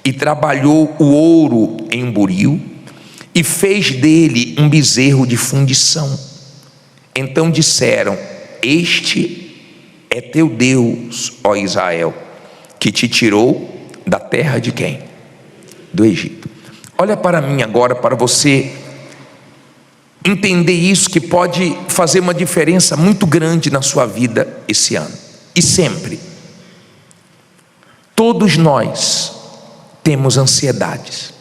e trabalhou o ouro em um buril e fez dele um bezerro de fundição. Então disseram: este é teu Deus, ó Israel, que te tirou da terra de quem? Do Egito. Olha para mim agora, para você entender isso, que pode fazer uma diferença muito grande na sua vida esse ano e sempre. Todos nós temos ansiedades.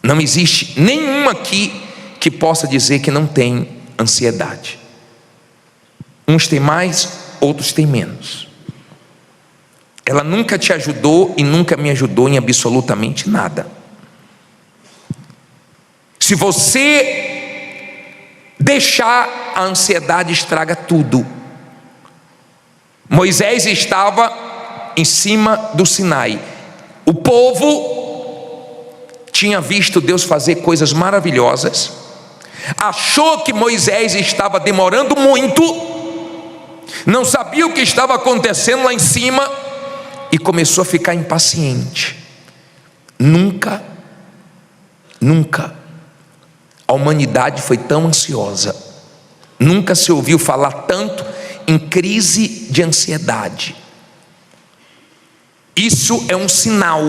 Não existe nenhum aqui que possa dizer que não tem ansiedade. Uns têm mais, outros têm menos. Ela nunca te ajudou e nunca me ajudou em absolutamente nada. Se você deixar, a ansiedade estraga tudo. Moisés estava em cima do Sinai. O povo tinha visto Deus fazer coisas maravilhosas, achou que Moisés estava demorando muito, não sabia o que estava acontecendo lá em cima e começou a ficar impaciente. Nunca a humanidade foi tão ansiosa, nunca se ouviu falar tanto em crise de ansiedade. Isso é um sinal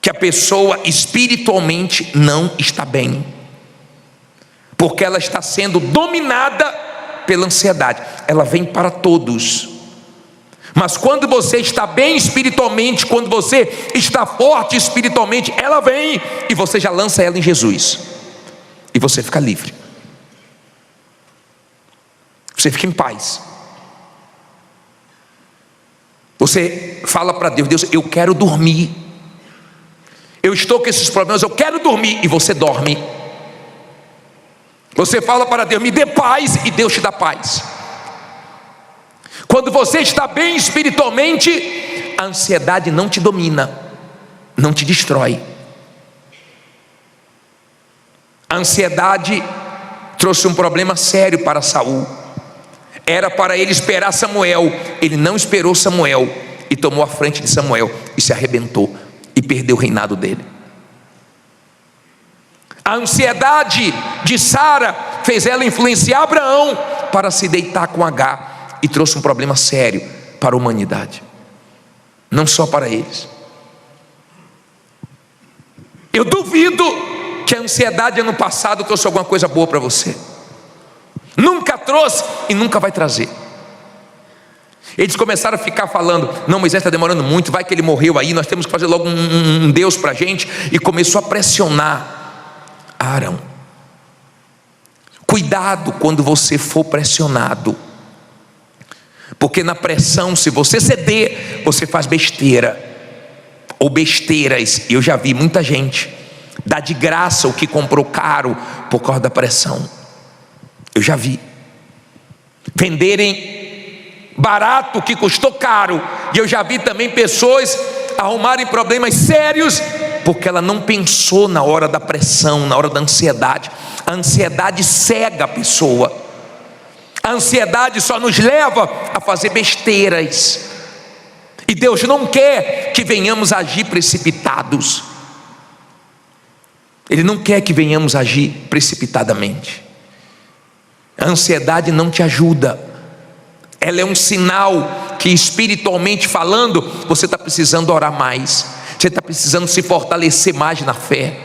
que a pessoa espiritualmente não está bem, porque ela está sendo dominada pela ansiedade. Ela vem para todos, mas quando você está bem espiritualmente, quando você está forte espiritualmente, ela vem e você já lança ela em Jesus e você fica livre, você fica em paz. Você fala para Deus: Deus, eu quero dormir, eu estou com esses problemas, eu quero dormir, e você dorme. Você fala para Deus: me dê paz, e Deus te dá paz. Quando você está bem espiritualmente, a ansiedade não te domina, não te destrói. A ansiedade trouxe um problema sério para Saul. Era para ele esperar Samuel, ele não esperou Samuel e tomou a frente de Samuel e se arrebentou e perdeu o reinado dele. A ansiedade de Sara fez ela influenciar Abraão para se deitar com Agar e trouxe um problema sério para a humanidade, não só para eles. Eu duvido que a ansiedade ano passado trouxe alguma coisa boa para você. Nunca trouxe e nunca vai trazer. Eles começaram a ficar falando: não, Moisés está demorando muito, vai que ele morreu aí, nós temos que fazer logo um Deus para a gente. E começou a pressionar Arão. Cuidado quando você for pressionado, porque na pressão, se você ceder, você faz besteira ou besteiras. Eu já vi muita gente dar de graça o que comprou caro por causa da pressão. Eu já vi venderem barato o que custou caro. E eu já vi também pessoas arrumarem problemas sérios porque ela não pensou na hora da pressão, na hora da ansiedade. A ansiedade cega a pessoa. A ansiedade só nos leva a fazer besteiras. E Deus não quer que venhamos agir precipitados. Ele não quer que venhamos agir precipitadamente. A ansiedade não te ajuda. Ela é um sinal que, espiritualmente falando, você está precisando orar mais, você está precisando se fortalecer mais na fé.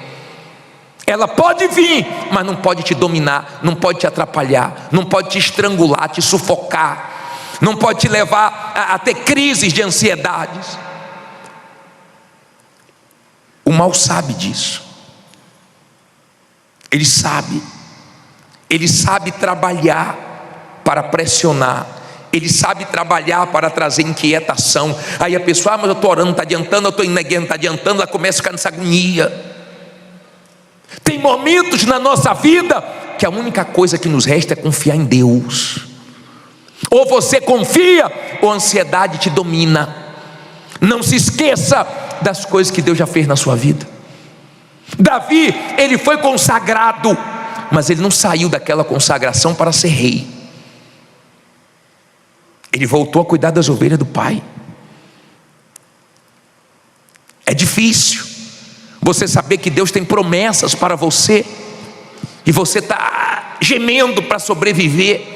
Ela pode vir, mas não pode te dominar, não pode te atrapalhar, não pode te estrangular, te sufocar, não pode te levar a ter crises de ansiedades. O mal sabe disso. Ele sabe trabalhar para pressionar, ele sabe trabalhar para trazer inquietação. Aí a pessoa: mas eu estou orando, não está adiantando, eu estou indo na igreja, não está adiantando. Ela começa a ficar nessa agonia. Tem momentos na nossa vida que a única coisa que nos resta é confiar em Deus. Ou você confia, ou a ansiedade te domina. Não se esqueça das coisas que Deus já fez na sua vida. Davi, ele foi consagrado, mas ele não saiu daquela consagração para ser rei. Ele voltou a cuidar das ovelhas do pai. difícil você saber que Deus tem promessas para você, e você está gemendo para sobreviver.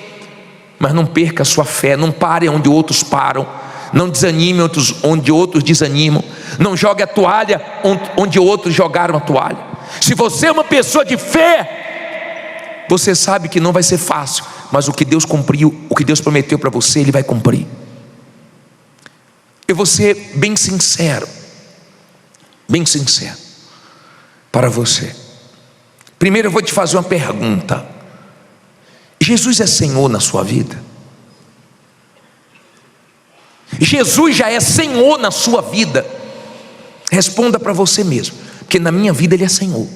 Mas não perca a sua fé, não pare onde outros param, não desanime onde outros desanimam, não jogue a toalha onde outros jogaram a toalha. Se você é uma pessoa de fé, você sabe que não vai ser fácil, mas o que Deus cumpriu, o que Deus prometeu para você, Ele vai cumprir. Eu vou ser bem sincero para você. Primeiro eu vou te fazer uma pergunta: Jesus é Senhor na sua vida? Jesus já é Senhor na sua vida? Responda para você mesmo, porque na minha vida Ele é Senhor.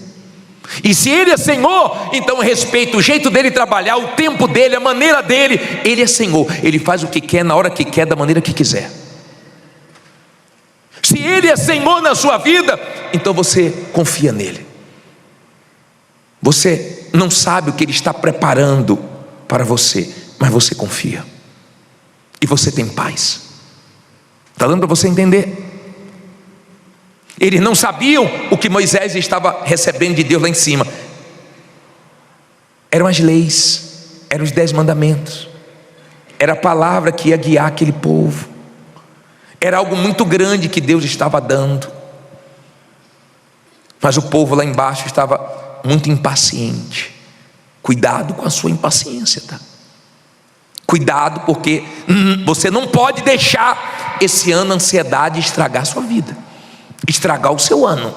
E se Ele é Senhor, então eu respeito o jeito dEle trabalhar, o tempo dEle, a maneira dEle. Ele é Senhor, Ele faz o que quer, na hora que quer, da maneira que quiser. Se Ele é Senhor na sua vida, então você confia nele. Você não sabe o que Ele está preparando para você, mas você confia, e você tem paz. Está dando para você entender? Eles não sabiam o que Moisés estava recebendo de Deus lá em cima. Eram as leis, eram os 10 mandamentos, era a palavra que ia guiar aquele povo. Era algo muito grande que Deus estava dando, mas o povo lá embaixo estava muito impaciente. Cuidado com a sua impaciência, tá? Cuidado, porque você não pode deixar esse ano a ansiedade estragar a sua vida, estragar o seu ano.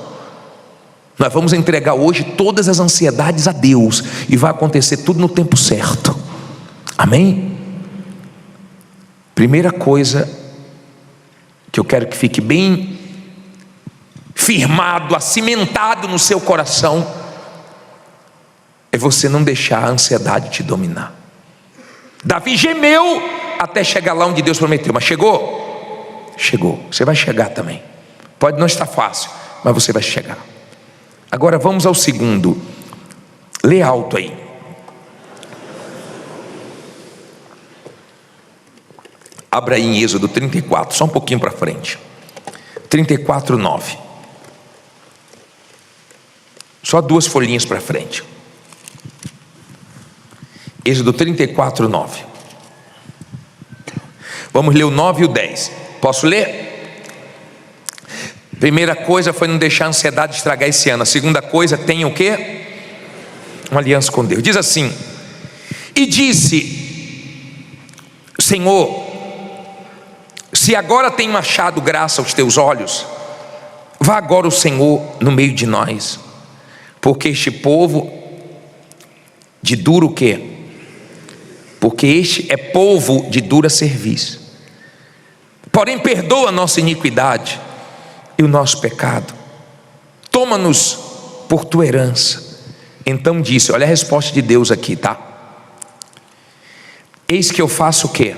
Nós vamos entregar hoje todas as ansiedades a Deus, e vai acontecer tudo no tempo certo. Amém? Primeira coisa que eu quero que fique bem firmado, acimentado no seu coração, é você não deixar a ansiedade te dominar. Davi gemeu até chegar lá onde Deus prometeu, mas chegou? Chegou. Você vai chegar também. Pode não estar fácil, mas você vai chegar. Agora vamos ao segundo. Lê alto aí. Abra aí em Êxodo 34, só um pouquinho para frente. 34:9. Só 2 folhinhas para frente. Êxodo 34:9. Vamos ler o 9 e o 10. Posso ler? Primeira coisa foi não deixar a ansiedade estragar esse ano. A segunda coisa, tem o quê? Uma aliança com Deus. Diz assim: e disse: Senhor, se agora tenho achado graça aos teus olhos, vá agora o Senhor no meio de nós, porque este povo de duro o quê? Porque este é povo de dura serviço. Porém perdoa a nossa iniquidade e o nosso pecado, toma-nos por tua herança. Então disse, olha a resposta de Deus aqui, tá? Eis que eu faço o quê?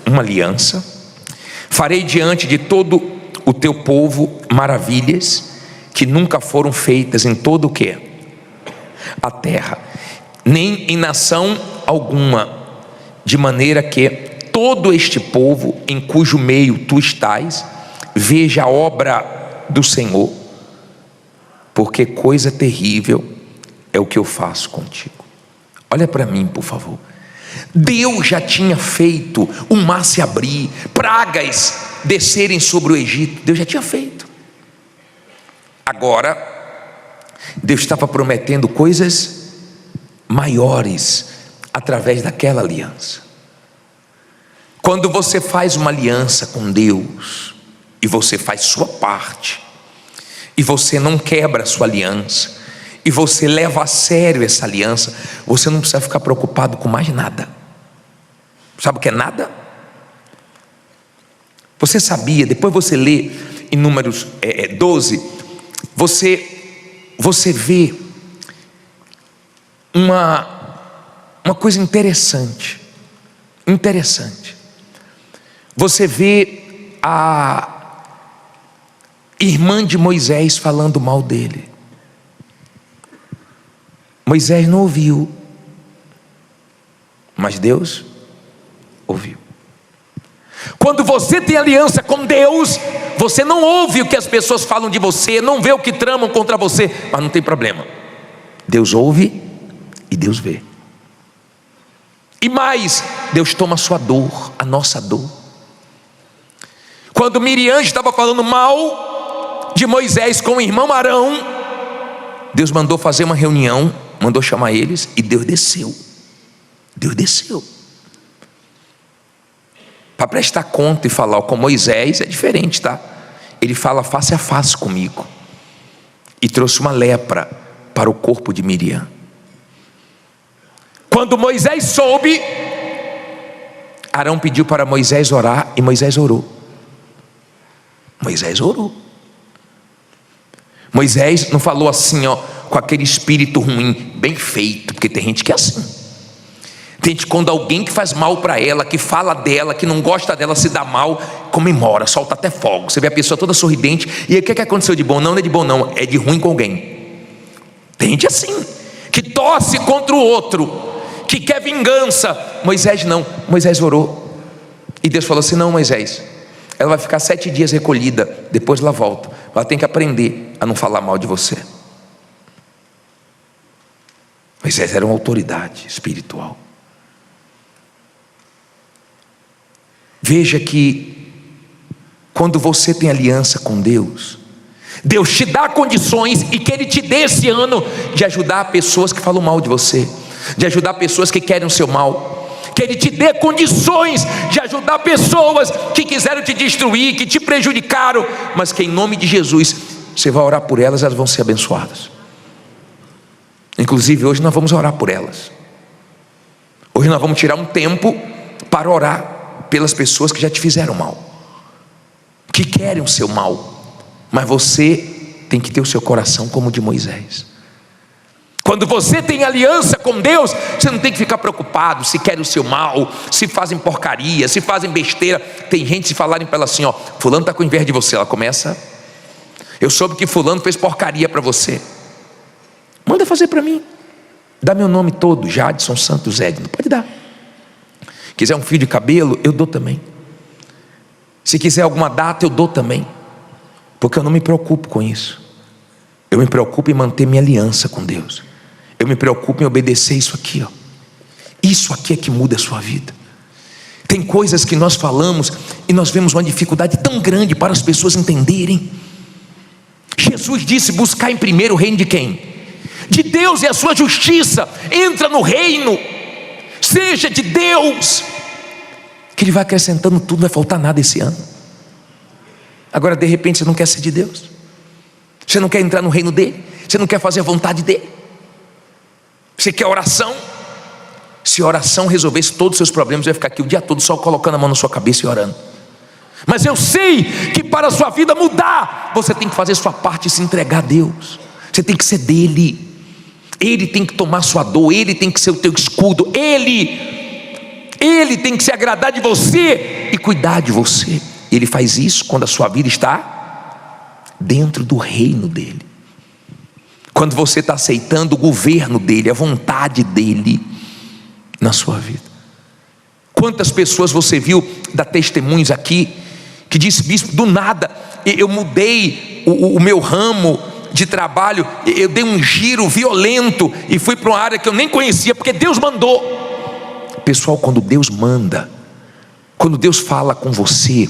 Uma aliança, farei diante de todo o teu povo maravilhas que nunca foram feitas em todo o quê? A terra, nem em nação alguma, de maneira que todo este povo em cujo meio tu estás veja a obra do Senhor, porque coisa terrível é o que eu faço contigo. Olha para mim, por favor. Deus já tinha feito o mar se abrir, pragas descerem sobre o Egito. Deus já tinha feito. Agora Deus estava prometendo coisas maiores através daquela aliança. Quando você faz uma aliança com Deus e você faz sua parte, e você não quebra a sua aliança, e você leva a sério essa aliança, você não precisa ficar preocupado com mais nada. Sabe o que é nada? Você sabia, depois você lê em Números 12, você vê uma coisa interessante. Você vê a irmã de Moisés falando mal dele. Moisés não ouviu, mas Deus ouviu. Quando você tem aliança com Deus, você não ouve o que as pessoas falam de você, não vê o que tramam contra você, mas não tem problema. Deus ouve e Deus vê. E mais, Deus toma a sua dor, a nossa dor. Quando Miriam estava falando mal de Moisés com o irmão Arão, Deus mandou fazer uma reunião, mandou chamar eles, e Deus desceu. Deus desceu para prestar conta e falar. Com Moisés é diferente, tá? Ele fala face a face comigo, e trouxe uma lepra para o corpo de Miriam. Quando Moisés soube, Arão pediu para Moisés orar, e Moisés orou. Moisés orou. Moisés não falou assim, ó, com aquele espírito ruim, bem feito, porque tem gente que é assim. Tem gente, quando alguém que faz mal para ela, que fala dela, que não gosta dela, se dá mal, comemora, solta até fogo. Você vê a pessoa toda sorridente, e aí o que aconteceu de bom? Não é de bom não, é de ruim com alguém. Tem gente assim, que torce contra o outro, que quer vingança. Moisés não, Moisés orou, e Deus falou assim: não, Moisés, ela vai ficar 7 dias recolhida, depois ela volta. Ela tem que aprender a não falar mal de você. Moisés era uma autoridade espiritual. Veja que quando você tem aliança com Deus, Deus te dá condições, e que Ele te dê esse ano, de ajudar pessoas que falam mal de você, de ajudar pessoas que querem o seu mal, que Ele te dê condições de ajudar pessoas que quiseram te destruir, que te prejudicaram, mas que em nome de Jesus, você vai orar por elas, elas vão ser abençoadas. Inclusive hoje nós vamos orar por elas. Hoje nós vamos tirar um tempo para orar pelas pessoas que já te fizeram mal, que querem o seu mal, mas você tem que ter o seu coração como o de Moisés. Quando você tem aliança com Deus, você não tem que ficar preocupado se querem o seu mal, se fazem porcaria, se fazem besteira. Tem gente, se falarem para ela assim, ó, fulano está com inveja de você, ela começa: eu soube que fulano fez porcaria para você, manda fazer para mim, dá meu nome todo, Jadson Santos Edno, pode dar. Quiser um fio de cabelo, eu dou também. Se quiser alguma data, eu dou também, porque eu não me preocupo com isso. Eu me preocupo em manter minha aliança com Deus. Eu me preocupo em obedecer isso aqui, ó. Isso aqui é que muda a sua vida. Tem coisas que nós falamos e nós vemos uma dificuldade tão grande para as pessoas entenderem. Jesus disse: buscar em primeiro o reino de quem? De Deus e a sua justiça. Entra no reino, seja de Deus, que Ele vai acrescentando tudo, não vai faltar nada esse ano. Agora de repente você não quer ser de Deus, você não quer entrar no reino dEle, você não quer fazer a vontade dEle, você quer oração. Se a oração resolvesse todos os seus problemas, você vai ficar aqui o dia todo só colocando a mão na sua cabeça e orando. Mas eu sei que para a sua vida mudar, você tem que fazer a sua parte e se entregar a Deus. Você tem que ser dEle. Ele tem que tomar sua dor, Ele tem que ser o teu escudo, Ele tem que se agradar de você e cuidar de você. Ele faz isso quando a sua vida está dentro do reino dEle, quando você está aceitando o governo dEle, a vontade dEle na sua vida. Quantas pessoas você viu dar testemunhos aqui, que disse: bispo, do nada eu mudei o meu ramo de trabalho, eu dei um giro violento e fui para uma área que eu nem conhecia, porque Deus mandou. Pessoal, quando Deus manda, quando Deus fala com você,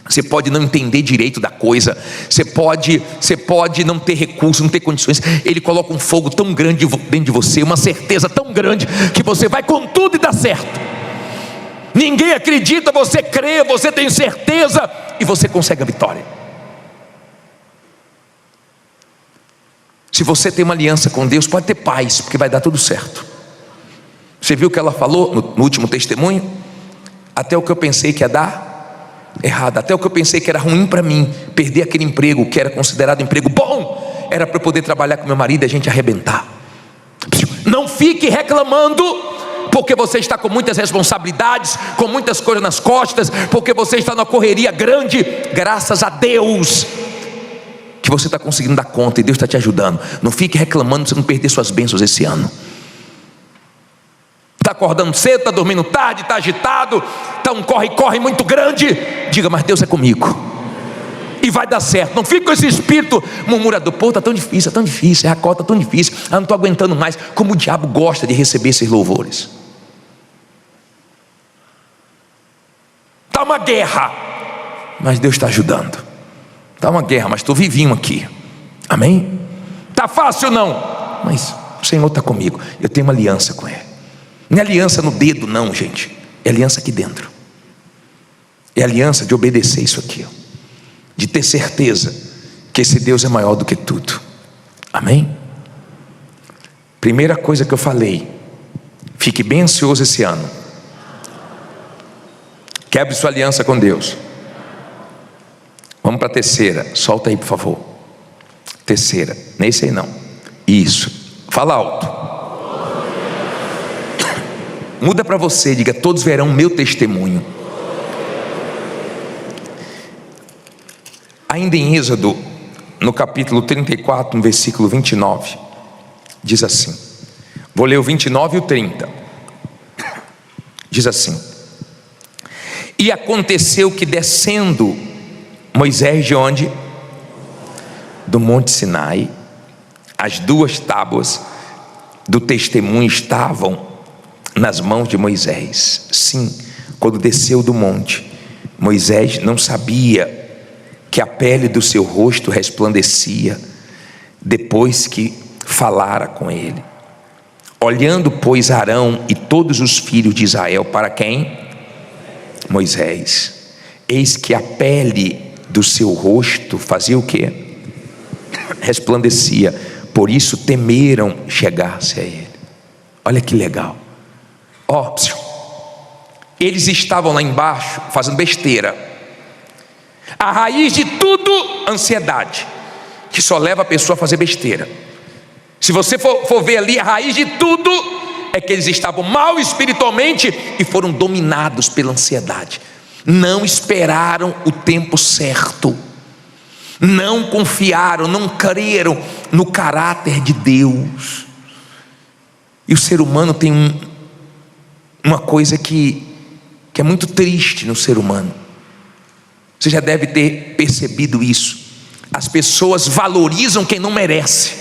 você pode não entender direito da coisa, você pode não ter recursos, não ter condições. Ele coloca um fogo tão grande dentro de você, uma certeza tão grande, que você vai com tudo e dá certo. Ninguém acredita, você crê, você tem certeza e você consegue a vitória. Se você tem uma aliança com Deus, pode ter paz, porque vai dar tudo certo. Você viu o que ela falou no último testemunho? Até o que eu pensei que ia dar errado, até o que eu pensei que era ruim para mim, perder aquele emprego que era considerado emprego bom, era para eu poder trabalhar com meu marido e a gente arrebentar. Não fique reclamando, porque você está com muitas responsabilidades, com muitas coisas nas costas, porque você está numa correria grande. Graças a Deus que você está conseguindo dar conta, e Deus está te ajudando. Não fique reclamando para você não perder suas bênçãos esse ano. Está acordando cedo, está dormindo tarde, está agitado, está um corre-corre muito grande. Diga: mas Deus é comigo. e vai dar certo. Não fica com esse espírito murmurador: pô, está tão difícil, a cota está tão difícil, não estou aguentando mais. Como o diabo gosta de receber esses louvores. Está uma guerra, mas Deus está ajudando. Está uma guerra, mas estou vivinho aqui. Amém? Está fácil não, mas o Senhor está comigo. Eu tenho uma aliança com Ele. Não é aliança no dedo não, gente. É aliança aqui dentro. É aliança de obedecer isso aqui, ó. De ter certeza que esse Deus é maior do que tudo. Amém? Primeira coisa que eu falei: fique bem ansioso esse ano. Quebre sua aliança com Deus. Vamos para a terceira. Solta aí, por favor. Terceira. Nem sei não. Isso. Fala alto. Muda para você. Diga: todos verão meu testemunho. Ainda em Êxodo, no capítulo 34, no versículo 29, diz assim. Vou ler o 29 e o 30. Diz assim: e aconteceu que, descendo Moisés de onde? Do monte Sinai, as 2 tábuas do testemunho estavam nas mãos de Moisés. Sim, quando desceu do monte, Moisés não sabia que a pele do seu rosto resplandecia depois que falara com ele. Olhando, pois, Arão e todos os filhos de Israel para quem? Moisés. Eis que a pele do seu rosto fazia o quê? Resplandecia. Por isso temeram chegar-se a ele. Olha que legal. Ó, eles estavam lá embaixo fazendo besteira. A raiz de tudo, ansiedade, que só leva a pessoa a fazer besteira. Se você for ver ali, a raiz de tudo é que eles estavam mal espiritualmente e foram dominados pela ansiedade. Não esperaram o tempo certo, não confiaram, não creram no caráter de Deus. E o ser humano tem uma coisa que é muito triste no ser humano. Você já deve ter percebido isso. As pessoas valorizam quem não merece,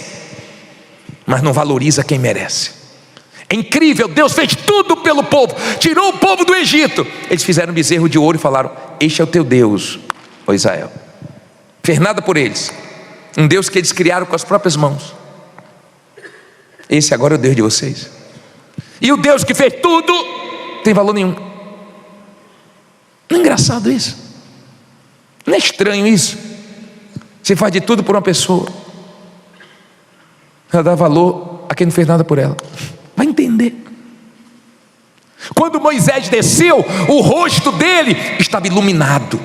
mas não valoriza quem merece. É incrível, Deus fez tudo pelo povo, tirou o povo do Egito. Eles fizeram um bezerro de ouro e falaram: este é o teu Deus, ó Israel. Fez nada por eles. Um Deus que eles criaram com as próprias mãos. Esse agora é o Deus de vocês. E o Deus que fez tudo não tem valor nenhum. Não é engraçado isso? Não é estranho isso? Você faz de tudo por uma pessoa, ela dá valor a quem não fez nada por ela. Vai entender. Quando Moisés desceu, o rosto dele estava iluminado,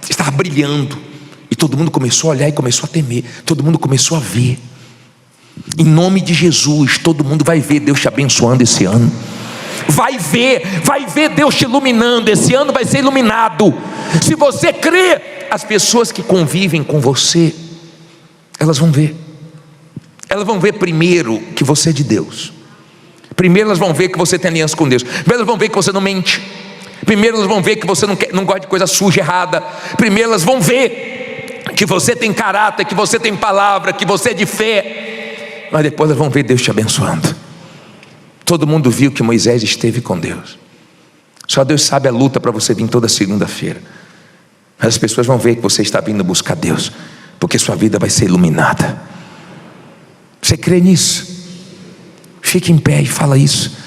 estava brilhando, e todo mundo começou a olhar e começou a temer. Todo mundo começou a ver. Em nome de Jesus, todo mundo vai ver Deus te abençoando esse ano. Vai ver Deus te iluminando. Esse ano vai ser iluminado. Se você crê, as pessoas que convivem com você, elas vão ver. Elas vão ver primeiro que você é de Deus. Primeiro elas vão ver que você tem aliança com Deus. Primeiro elas vão ver que você não mente. Primeiro elas vão ver que você não gosta de coisa suja, errada. Primeiro elas vão ver que você tem caráter, que você tem palavra, que você é de fé. Mas depois elas vão ver Deus te abençoando. Todo mundo viu que Moisés esteve com Deus. Só Deus sabe a luta para você vir toda segunda-feira. Mas as pessoas vão ver que você está vindo buscar Deus, porque sua vida vai ser iluminada. Você crê nisso? Fique em pé e fala isso.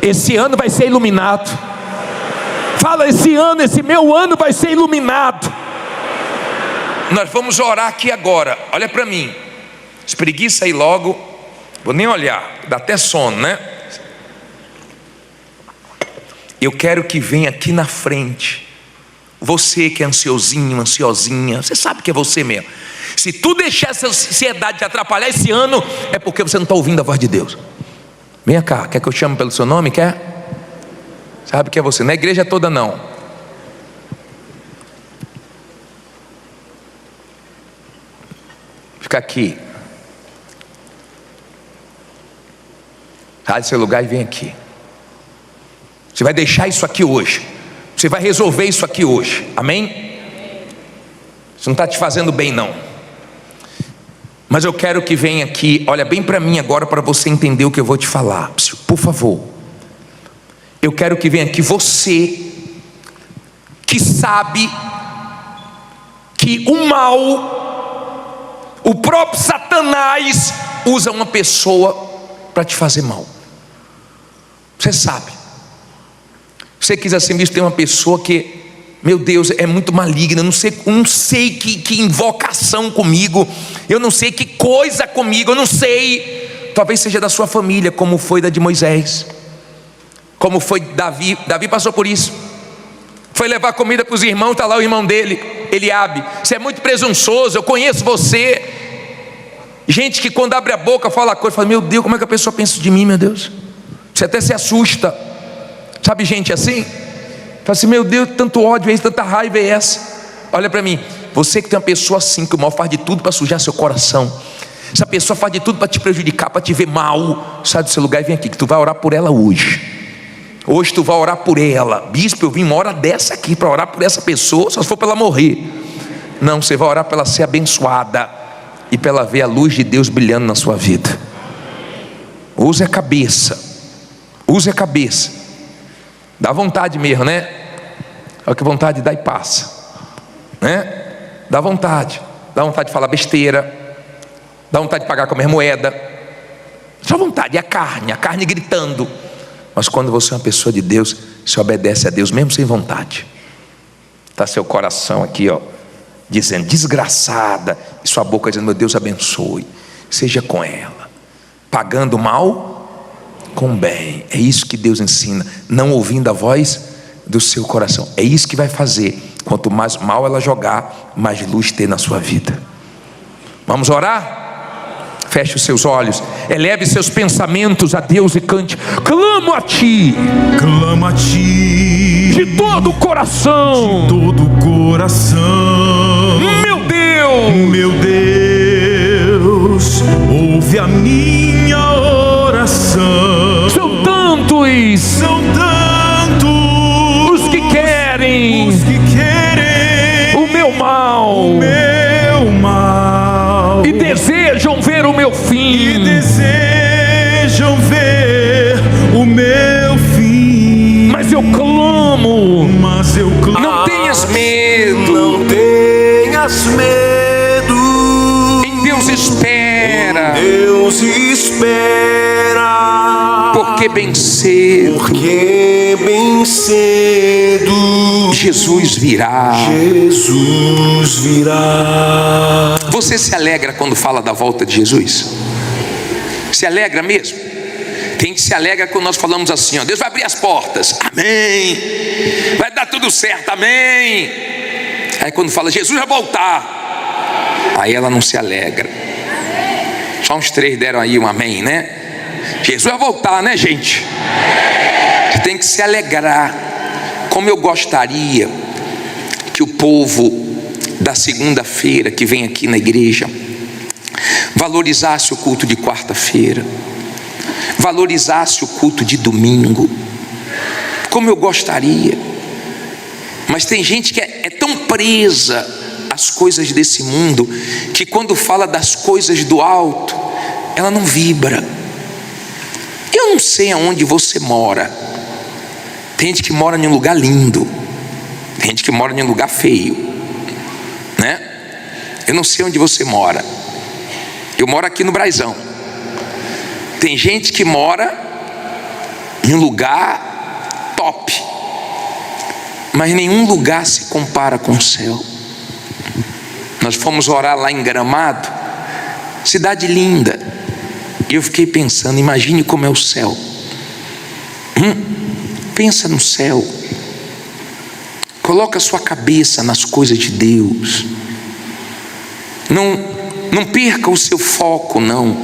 Esse ano vai ser iluminado. Fala: esse ano, esse meu ano vai ser iluminado. Nós vamos orar aqui agora. Olha para mim. Espreguiça aí logo. Vou nem olhar, dá até sono, né? Eu quero que venha aqui na frente. Você que é ansiosinho, ansiosinha, você sabe que é você mesmo. Se tu deixar essa ansiedade te atrapalhar esse ano, é porque você não está ouvindo a voz de Deus. Venha cá, quer que eu chame pelo seu nome? Quer? Sabe que é você, não é a igreja toda não. Fica aqui. Sai do seu lugar e vem aqui. Você vai deixar isso aqui hoje. Você vai resolver isso aqui hoje. Amém? Isso não está te fazendo bem, não. Mas eu quero que venha aqui, olha bem para mim agora, para você entender o que eu vou te falar. Por favor. Eu quero que venha aqui você, que sabe que o mal, o próprio Satanás, usa uma pessoa para te fazer mal. Você sabe. Você quis assim, bicho, tem uma pessoa que, meu Deus, é muito maligna. Eu não sei que invocação comigo. Eu não sei que coisa comigo. Eu não sei. Talvez seja da sua família, como foi da de Moisés, como foi Davi. Davi passou por isso. Foi levar comida para os irmãos. Está lá o irmão dele, Eliabe. Você é muito presunçoso. Eu conheço você. Gente que quando abre a boca fala coisa, fala, meu Deus, como é que a pessoa pensa de mim, meu Deus? Você até se assusta. Sabe gente assim? Fala assim, meu Deus, tanto ódio é esse, tanta raiva é essa. Olha para mim, você que tem uma pessoa assim, que o mal faz de tudo para sujar seu coração. Essa pessoa faz de tudo para te prejudicar, para te ver mal. Sai do seu lugar e vem aqui, que tu vai orar por ela hoje. Hoje tu vai orar por ela. Bispo, eu vim uma hora dessa aqui para orar por essa pessoa, só se for para ela morrer. Não, você vai orar para ela ser abençoada e para ela ver a luz de Deus brilhando na sua vida. Use a cabeça. Use a cabeça. Dá vontade mesmo, né? Olha que vontade dá e passa, né? Dá vontade de falar besteira, dá vontade de pagar com a mesma moeda, só vontade, é a carne gritando. Mas quando você é uma pessoa de Deus, você obedece a Deus mesmo sem vontade. Está seu coração aqui, ó, dizendo desgraçada, e sua boca dizendo, meu Deus abençoe, seja com ela, pagando mal com bem. É isso que Deus ensina, não ouvindo a voz do seu coração. É isso que vai fazer. Quanto mais mal ela jogar, mais luz ter na sua vida. Vamos orar? Feche os seus olhos, eleve seus pensamentos a Deus e cante: clamo a ti, clamo a ti, de todo o coração, de todo o coração. Meu Deus, ouve a minha oração. São tantos os que querem o meu mal, e desejam ver o meu fim, mas eu clamo, não tenhas medo, em Deus espera, porque bem cedo Jesus virá. Você se alegra quando fala da volta de Jesus? Se alegra mesmo? Tem que se alegra quando nós falamos assim, ó, Deus vai abrir as portas, amém, vai dar tudo certo, amém. Aí quando fala Jesus vai voltar, aí ela não se alegra. Só uns 3 deram aí um amém, né? Jesus vai voltar, né, gente? Você tem que se alegrar. Como eu gostaria que o povo da segunda-feira que vem aqui na igreja valorizasse o culto de quarta-feira, valorizasse o culto de domingo. Como eu gostaria. Mas tem gente que é tão presa às coisas desse mundo, que quando fala das coisas do alto, ela não vibra. Eu não sei aonde você mora. Tem gente que mora em um lugar lindo, tem gente que mora em um lugar feio, né? Eu não sei onde você mora. Eu moro aqui no Braizão. Tem gente que mora em um lugar top, mas nenhum lugar se compara com o céu. Nós fomos orar lá em Gramado, cidade linda, e eu fiquei pensando, imagine como é o céu. Pensa no céu. Coloca a sua cabeça nas coisas de Deus. Não perca o seu foco, não.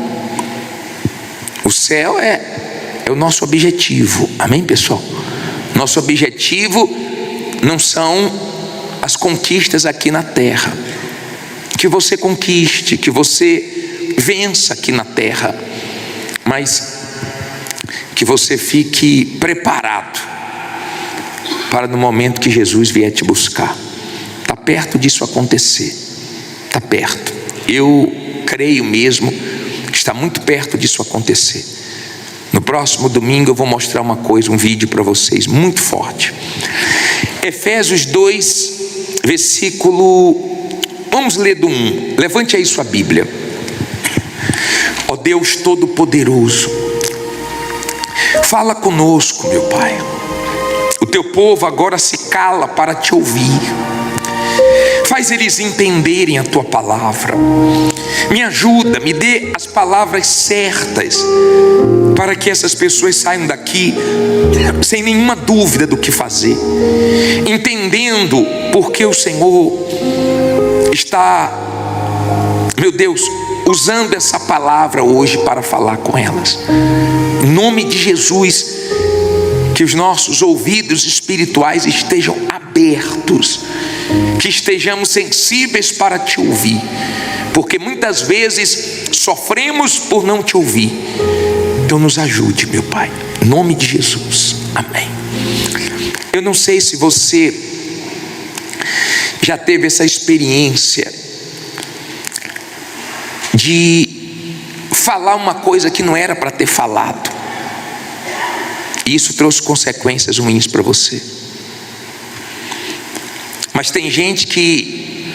O céu é o nosso objetivo. Amém, pessoal? Nosso objetivo não são as conquistas aqui na terra. Que você conquiste, que você vença aqui na terra, mas que você fique preparado para no momento que Jesus vier te buscar. Está perto disso acontecer. Está perto. Eu creio mesmo que está muito perto disso acontecer. No próximo domingo eu vou mostrar uma coisa, um vídeo para vocês muito forte. Efésios 2, versículo, vamos ler do 1. Levante aí sua Bíblia. Ó Deus Todo-Poderoso, fala conosco, meu Pai. O teu povo agora se cala para te ouvir. Faz eles entenderem a tua palavra. Me ajuda, me dê as palavras certas, para que essas pessoas saiam daqui sem nenhuma dúvida do que fazer, entendendo porque o Senhor está, meu Deus, usando essa palavra hoje para falar com elas. Em nome de Jesus, que os nossos ouvidos espirituais estejam abertos, que estejamos sensíveis para te ouvir, porque muitas vezes sofremos por não te ouvir. Então nos ajude, meu Pai, em nome de Jesus, amém. Eu não sei se você já teve essa experiência de falar uma coisa que não era para ter falado, e isso trouxe consequências ruins para você. Mas tem gente que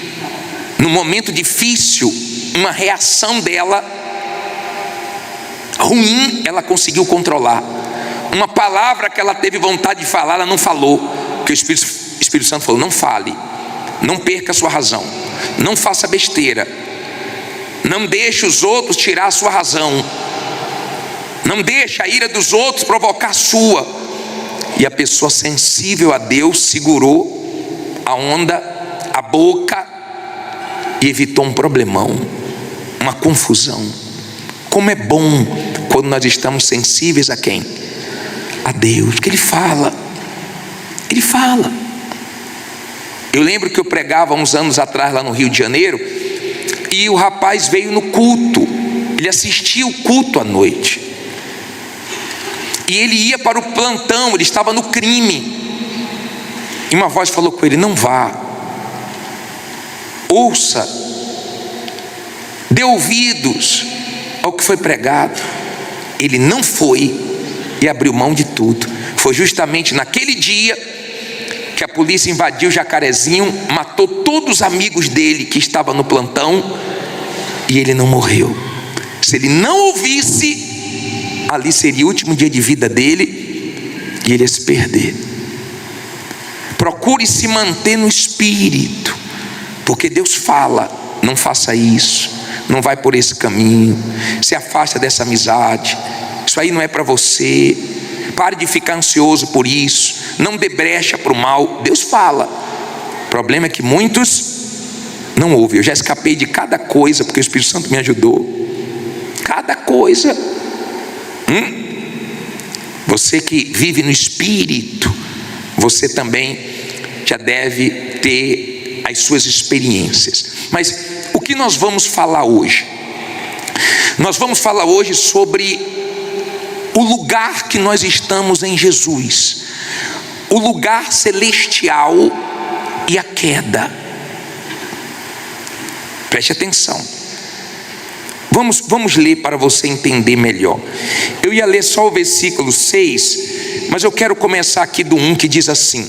no momento difícil, uma reação dela ruim, ela conseguiu controlar. Uma palavra que ela teve vontade de falar, ela não falou, porque o Espírito Santo falou: não fale, não perca a sua razão, não faça besteira, não deixe os outros tirar a sua razão, não deixe a ira dos outros provocar a sua. E a pessoa sensível a Deus segurou a onda, a boca, e evitou um problemão, uma confusão. Como é bom quando nós estamos sensíveis a quem? A Deus, que Ele fala. Ele fala. Eu lembro que eu pregava uns anos atrás lá no Rio de Janeiro, e o rapaz veio no culto, ele assistia o culto à noite, e ele ia para o plantão, ele estava no crime, e uma voz falou com ele: não vá, ouça, dê ouvidos ao que foi pregado. Ele não foi e abriu mão de tudo. Foi justamente naquele dia que a polícia invadiu Jacarezinho, matou todos os amigos dele que estavam no plantão, e ele não morreu. Se ele não ouvisse, ali seria o último dia de vida dele e ele ia se perder. Procure se manter no espírito, porque Deus fala: não faça isso, não vai por esse caminho, se afasta dessa amizade, isso aí não é para você, pare de ficar ansioso por isso, não dê brecha para o mal. Deus fala. O problema é que muitos não ouvem. Eu já escapei de cada coisa porque o Espírito Santo me ajudou. Cada coisa. Você que vive no espírito, você também já deve ter as suas experiências. Mas o que nós vamos falar hoje? Nós vamos falar hoje sobre o lugar que nós estamos em Jesus, o lugar celestial e a queda. Preste atenção. Vamos ler para você entender melhor. Eu ia ler só o versículo 6, mas eu quero começar aqui do 1, que diz assim,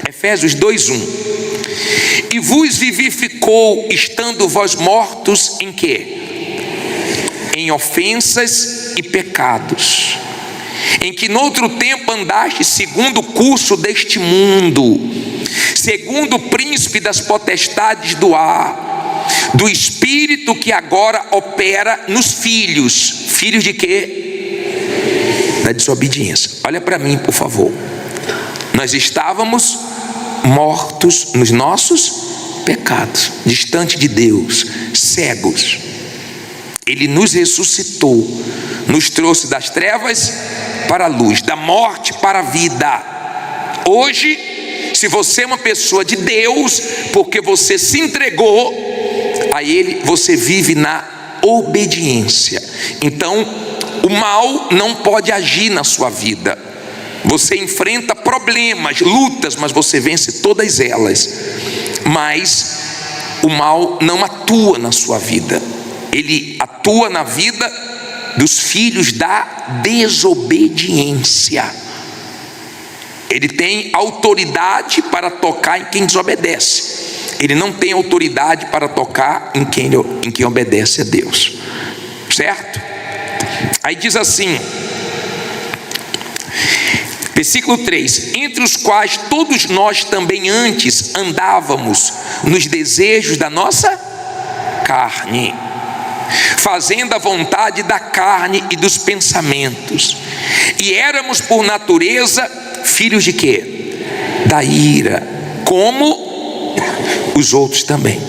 Efésios 2:1: e vos vivificou, estando vós mortos em quê? Em ofensas e pecados, em que noutro tempo andaste segundo o curso deste mundo, segundo o príncipe das potestades do ar, do espírito que agora opera nos filhos. Filhos de quê? Da desobediência. Olha para mim, por favor. Nós estávamos mortos nos nossos pecados, distante de Deus, cegos. Ele nos ressuscitou, nos trouxe das trevas para a luz, da morte para a vida. Hoje, se você é uma pessoa de Deus, porque você se entregou a Ele, você vive na obediência. Então, o mal não pode agir na sua vida. Você enfrenta problemas, lutas, mas você vence todas elas. Mas o mal não atua na sua vida. Ele atua na vida dos filhos da desobediência. Ele tem autoridade para tocar em quem desobedece. Ele não tem autoridade para tocar em quem obedece a Deus. Certo? Aí diz assim, versículo 3: entre os quais todos nós também antes andávamos nos desejos da nossa carne, fazendo a vontade da carne e dos pensamentos, e éramos por natureza filhos de quê? Da ira, como os outros também.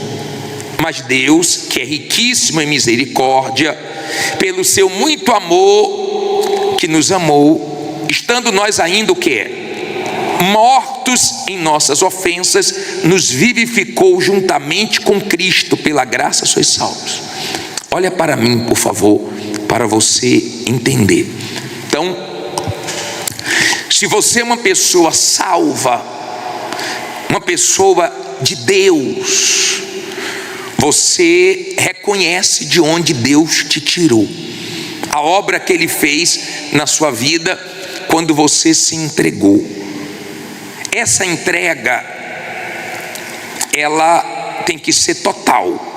Mas Deus, que é riquíssimo em misericórdia, pelo seu muito amor que nos amou, estando nós ainda o quê? Mortos em nossas ofensas, nos vivificou juntamente com Cristo. Pela graça sois salvos. Olha para mim, por favor, para você entender. Então, se você é uma pessoa salva, uma pessoa de Deus, você reconhece de onde Deus te tirou, a obra que Ele fez na sua vida quando você se entregou. Essa entrega, ela tem que ser total.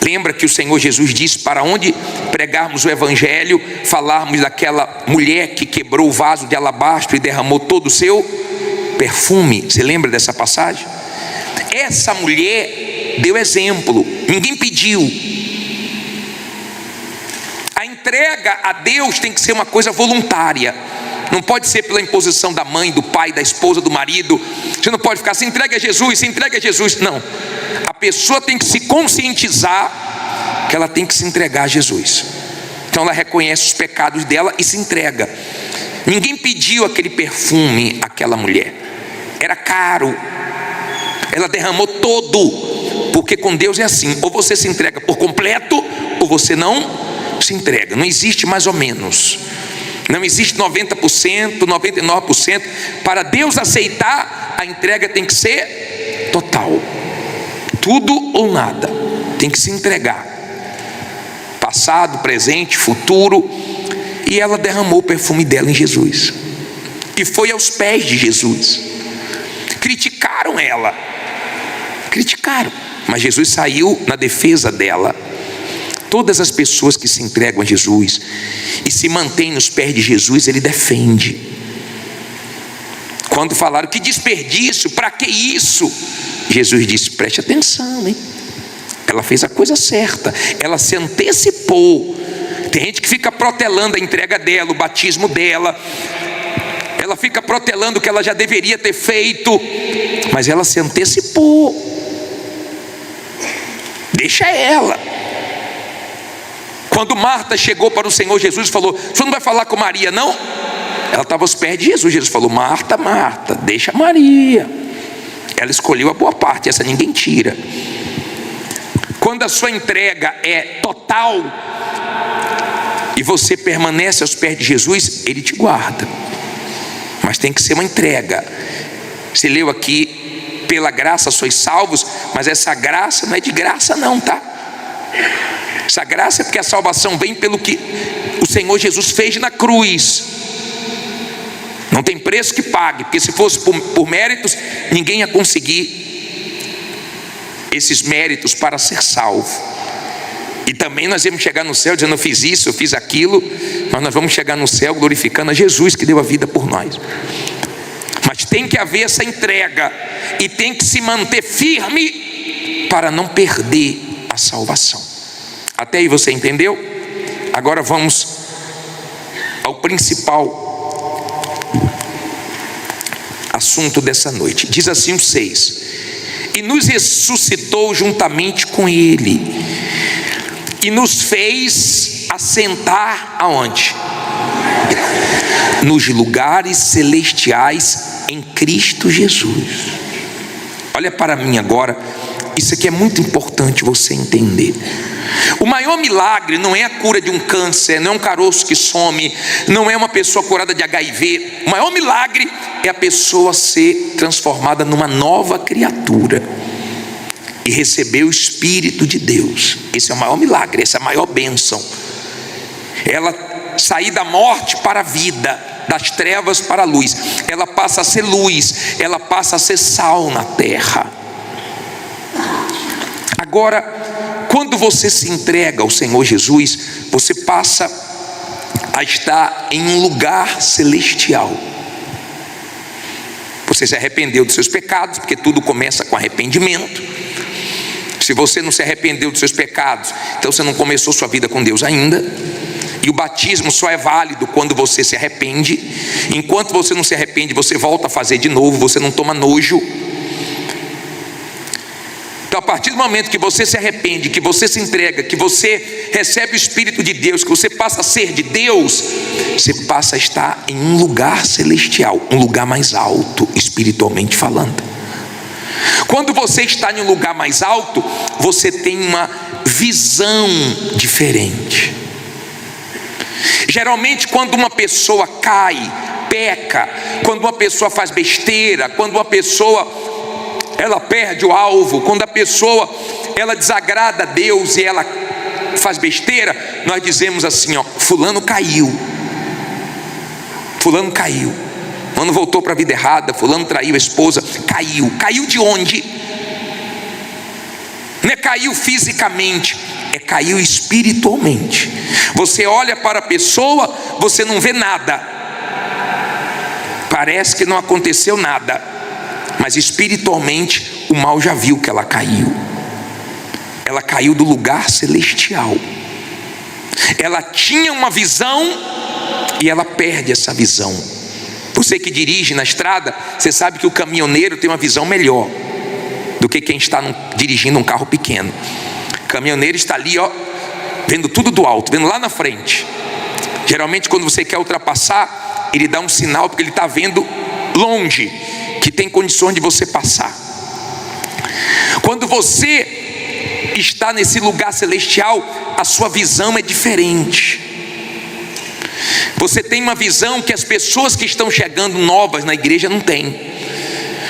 Lembra que o Senhor Jesus disse: para onde pregarmos o evangelho, falarmos daquela mulher que quebrou o vaso de alabastro e derramou todo o seu perfume. Você lembra dessa passagem? Essa mulher deu exemplo, ninguém pediu. A entrega a Deus tem que ser uma coisa voluntária, não pode ser pela imposição da mãe, do pai, da esposa, do marido. Você não pode ficar: se entrega a Jesus, se entrega a Jesus. Não, a pessoa tem que se conscientizar que ela tem que se entregar a Jesus. Então ela reconhece os pecados dela e se entrega. Ninguém pediu aquele perfume àquela mulher, era caro, ela derramou todo, porque com Deus é assim: ou você se entrega por completo, ou você não se entrega. Não existe mais ou menos, não existe 90%, 99%. Para Deus aceitar, a entrega tem que ser total, tudo ou nada, tem que se entregar, passado, presente, futuro. E ela derramou o perfume dela em Jesus, e foi aos pés de Jesus. Criticaram ela, criticaram, mas Jesus saiu na defesa dela. Todas as pessoas que se entregam a Jesus e se mantêm nos pés de Jesus, Ele defende. Quando falaram: que desperdício, para que isso? Jesus disse: preste atenção, hein? Ela fez a coisa certa, ela se antecipou. Tem gente que fica protelando a entrega dela, o batismo dela, ela fica protelando o que ela já deveria ter feito, mas ela se antecipou. Deixa ela. Quando Marta chegou para o Senhor Jesus e falou: o senhor não vai falar com Maria, não? Ela estava aos pés de Jesus. Jesus falou: Marta, Marta, deixa Maria, ela escolheu a boa parte, essa ninguém tira. Quando a sua entrega é total e você permanece aos pés de Jesus, Ele te guarda. Mas tem que ser uma entrega. Você leu aqui: pela graça sois salvos, mas essa graça não é de graça não, tá? Essa graça é porque a salvação vem pelo que o Senhor Jesus fez na cruz. Não tem preço que pague, porque se fosse por méritos, ninguém ia conseguir esses méritos para ser salvo. E também nós íamos chegar no céu dizendo: eu fiz isso, eu fiz aquilo. Mas nós vamos chegar no céu glorificando a Jesus que deu a vida por nós. Mas tem que haver essa entrega, e tem que se manter firme para não perder a salvação. Até aí você entendeu? Agora vamos ao principal assunto dessa noite. Diz assim o 6: e nos ressuscitou juntamente com Ele, e nos fez assentar aonde? Nos lugares celestiais em Cristo Jesus. Olha para mim agora, isso aqui é muito importante você entender. O maior milagre não é a cura de um câncer, não é um caroço que some, não é uma pessoa curada de HIV. O maior milagre é a pessoa ser transformada numa nova criatura. e receber o Espírito de Deus. Esse é o maior milagre, essa é a maior bênção. Ela sair da morte para a vida, das trevas para a luz. Ela passa a ser luz, ela passa a ser sal na terra. Agora, quando você se entrega ao Senhor Jesus, você passa a estar em um lugar celestial. Você se arrependeu dos seus pecados, porque tudo começa com arrependimento. Se você não se arrependeu dos seus pecados, então você não começou sua vida com Deus ainda. E o batismo só é válido quando você se arrepende. Enquanto você não se arrepende, você volta a fazer de novo, você não toma nojo. Então, a partir do momento que você se arrepende, que você se entrega, que você recebe o Espírito de Deus, que você passa a ser de Deus, você passa a estar em um lugar celestial, um lugar mais alto, espiritualmente falando. Quando você está em um lugar mais alto, você tem uma visão diferente. Geralmente, quando uma pessoa cai, peca, quando uma pessoa faz besteira, quando uma pessoa ela perde o alvo, quando a pessoa ela desagrada a Deus e ela faz besteira, nós dizemos assim, ó, fulano caiu, fulano caiu, fulano voltou para a vida errada, fulano traiu a esposa, caiu. Caiu de onde? Não é caiu fisicamente, é caiu espiritualmente. Você olha para a pessoa, você não vê nada, parece que não aconteceu nada, mas espiritualmente o mal já viu que ela caiu. Ela caiu do lugar celestial. Ela tinha uma visão e ela perde essa visão. Você que dirige na estrada, você sabe que o caminhoneiro tem uma visão melhor do que quem está dirigindo um carro pequeno. O caminhoneiro está ali, ó, vendo tudo do alto, vendo lá na frente. Geralmente quando você quer ultrapassar, ele dá um sinal porque ele está vendo longe, que tem condições de você passar. Quando você está nesse lugar celestial, a sua visão é diferente. Você tem uma visão que as pessoas que estão chegando novas na igreja não têm.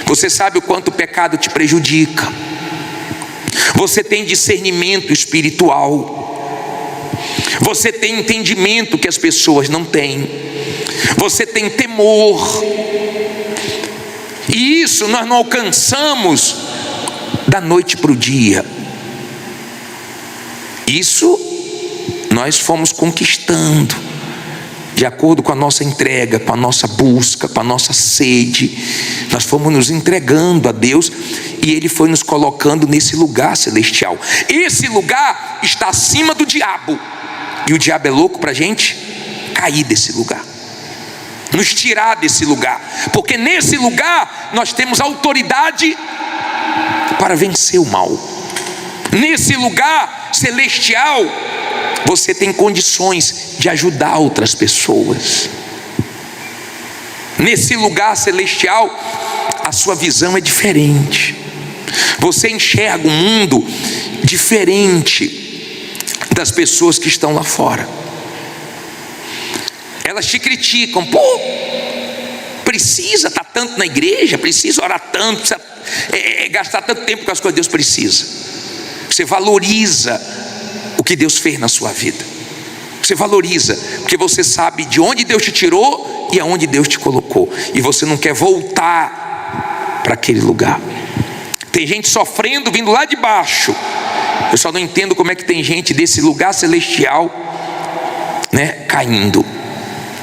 Você sabe o quanto o pecado te prejudica. Você tem discernimento espiritual. Você tem entendimento que as pessoas não têm. Você tem temor. E isso nós não alcançamos da noite para o dia. Isso nós fomos conquistando de acordo com a nossa entrega, com a nossa busca, com a nossa sede. Nós fomos nos entregando a Deus e Ele foi nos colocando nesse lugar celestial. Esse lugar está acima do diabo, e o diabo é louco para a gente cair desse lugar, nos tirar desse lugar, porque nesse lugar nós temos autoridade para vencer o mal. Nesse lugar celestial você tem condições de ajudar outras pessoas. Nesse lugar celestial a sua visão é diferente. Você enxerga um mundo diferente das pessoas que estão lá fora. Elas te criticam, pô, precisa estar tanto na igreja, precisa orar tanto, precisa gastar tanto tempo com as coisas. Deus precisa. Você valoriza o que Deus fez na sua vida. Você valoriza, porque você sabe de onde Deus te tirou e aonde Deus te colocou, e você não quer voltar para aquele lugar. Tem gente sofrendo vindo lá de baixo. Eu só não entendo como é que tem gente desse lugar celestial, né, caindo.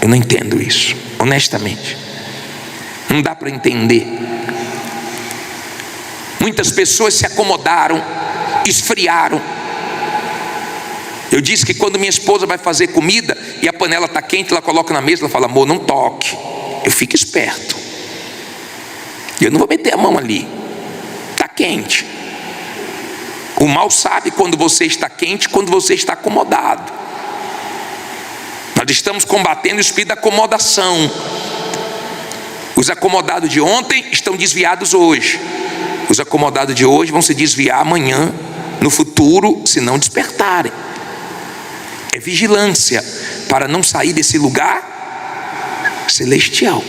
Eu não entendo isso, honestamente. Não dá para entender. Muitas pessoas se acomodaram, esfriaram. Eu disse que quando minha esposa vai fazer comida e a panela está quente, ela coloca na mesa, ela fala, amor, não toque. Eu fico esperto. Eu não vou meter a mão ali. Está quente. O mal sabe quando você está quente, quando você está acomodado. Nós estamos combatendo o espírito da acomodação. Os acomodados de ontem estão desviados hoje. Os acomodados de hoje vão se desviar amanhã, no futuro, se não despertarem. É vigilância para não sair desse lugar celestial.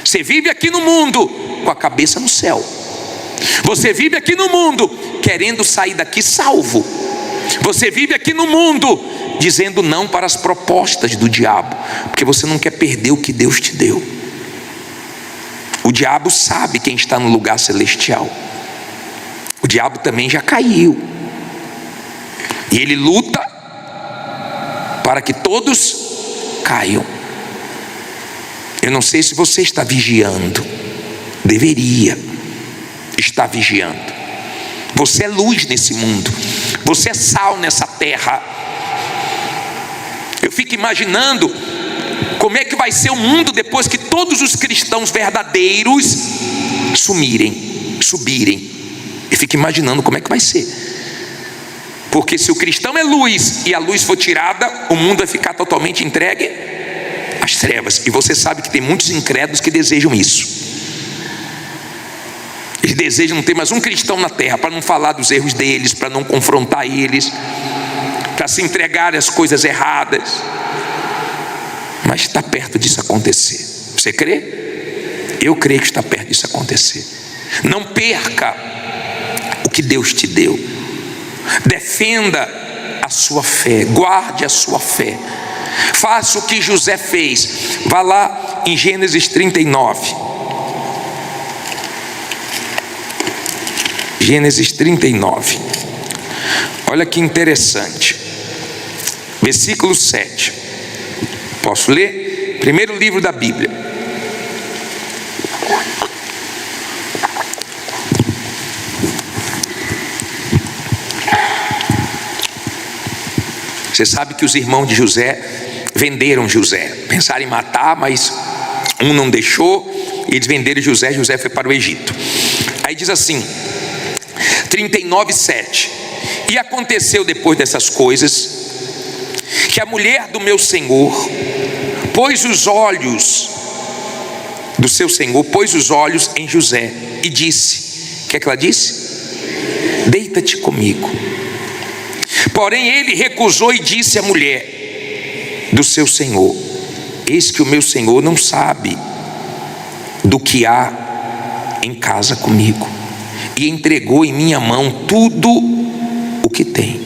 Você vive aqui no mundo com a cabeça no céu. Você vive aqui no mundo querendo sair daqui salvo. Você vive aqui no mundo dizendo não para as propostas do diabo, porque você não quer perder o que Deus te deu. O diabo sabe quem está no lugar celestial. O diabo também já caiu. E ele luta para que todos caiam. Eu não sei se você está vigiando. Deveria estar vigiando. Você é luz nesse mundo. Você é sal nessa terra. Eu fico imaginando como é que vai ser o mundo depois que todos os cristãos verdadeiros subirem. Eu fico imaginando como é que vai ser. Porque se o cristão é luz e a luz for tirada, o mundo vai ficar totalmente entregue às trevas. E você sabe que tem muitos incrédulos que desejam isso. Eles desejam não ter mais um cristão na terra, para não falar dos erros deles, para não confrontar eles, para se entregarem às coisas erradas. Mas está perto disso acontecer. Você crê? Eu creio que está perto disso acontecer. Não perca o que Deus te deu. Defenda a sua fé, guarde a sua fé. Faça o que José fez. Vá lá em Gênesis 39. Gênesis 39. Olha que interessante. Versículo 7. Posso ler? Primeiro livro da Bíblia. Você sabe que os irmãos de José venderam José. Pensaram em matar, mas um não deixou. E eles venderam José. José foi para o Egito. Aí diz assim, 39:7. E aconteceu depois dessas coisas, que a mulher do meu senhor pôs os olhos em José e disse, o que é que ela disse? Deita-te comigo. Porém ele recusou e disse à mulher do seu senhor, eis que o meu senhor não sabe do que há em casa comigo, e entregou em minha mão tudo o que tem.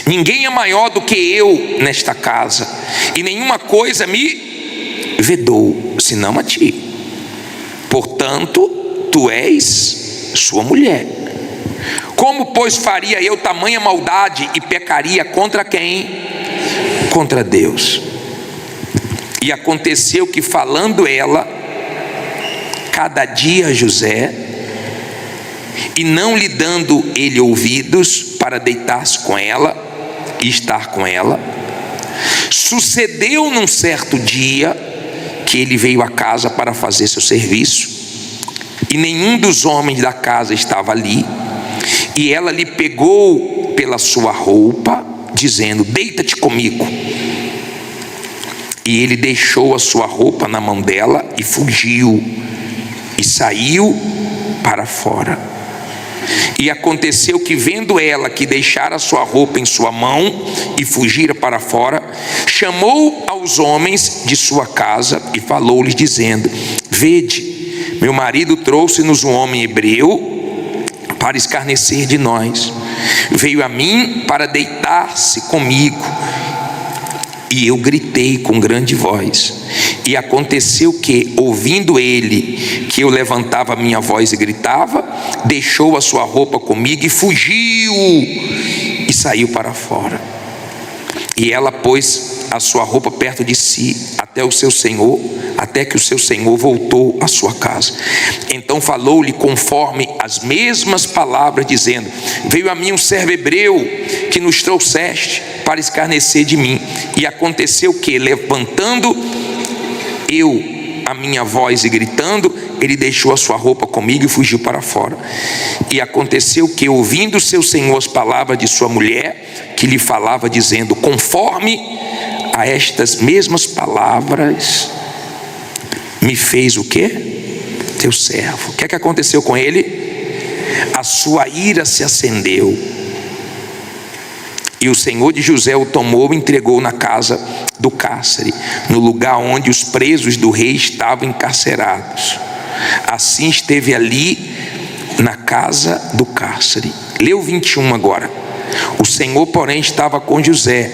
Ninguém é maior do que eu nesta casa, e nenhuma coisa me vedou, senão a ti. Portanto, tu és sua mulher. Como, pois, faria eu tamanha maldade e pecaria contra quem? Contra Deus. E aconteceu que, falando ela cada dia a José, e não lhe dando ele ouvidos para deitar-se com ela e estar com ela, sucedeu num certo dia que ele veio à casa para fazer seu serviço, e nenhum dos homens da casa estava ali, e ela lhe pegou pela sua roupa, dizendo, deita-te comigo. E ele deixou a sua roupa na mão dela e fugiu, e saiu para fora. E aconteceu que, vendo ela que deixara a sua roupa em sua mão e fugira para fora, chamou aos homens de sua casa e falou-lhes dizendo, vede, meu marido trouxe-nos um homem hebreu para escarnecer de nós. Veio a mim para deitar-se comigo, e eu gritei com grande voz. E aconteceu que, ouvindo ele que eu levantava a minha voz e gritava, deixou a sua roupa comigo e fugiu, e saiu para fora. E ela pôs a sua roupa perto de si até que o seu senhor voltou à sua casa. Então falou-lhe conforme as mesmas palavras, dizendo, veio a mim um servo hebreu que nos trouxeste para escarnecer de mim. E aconteceu que, levantando eu a minha voz e gritando, ele deixou a sua roupa comigo e fugiu para fora. E aconteceu que, ouvindo seu senhor as palavras de sua mulher, que lhe falava dizendo, conforme a estas mesmas palavras, me fez o quê? Teu servo. O que é que aconteceu com ele? A sua ira se acendeu, e o senhor de José o tomou e entregou na casa do cárcere, no lugar onde os presos do rei estavam encarcerados. Assim esteve ali na casa do cárcere. Leu 21 agora. O Senhor, porém, estava com José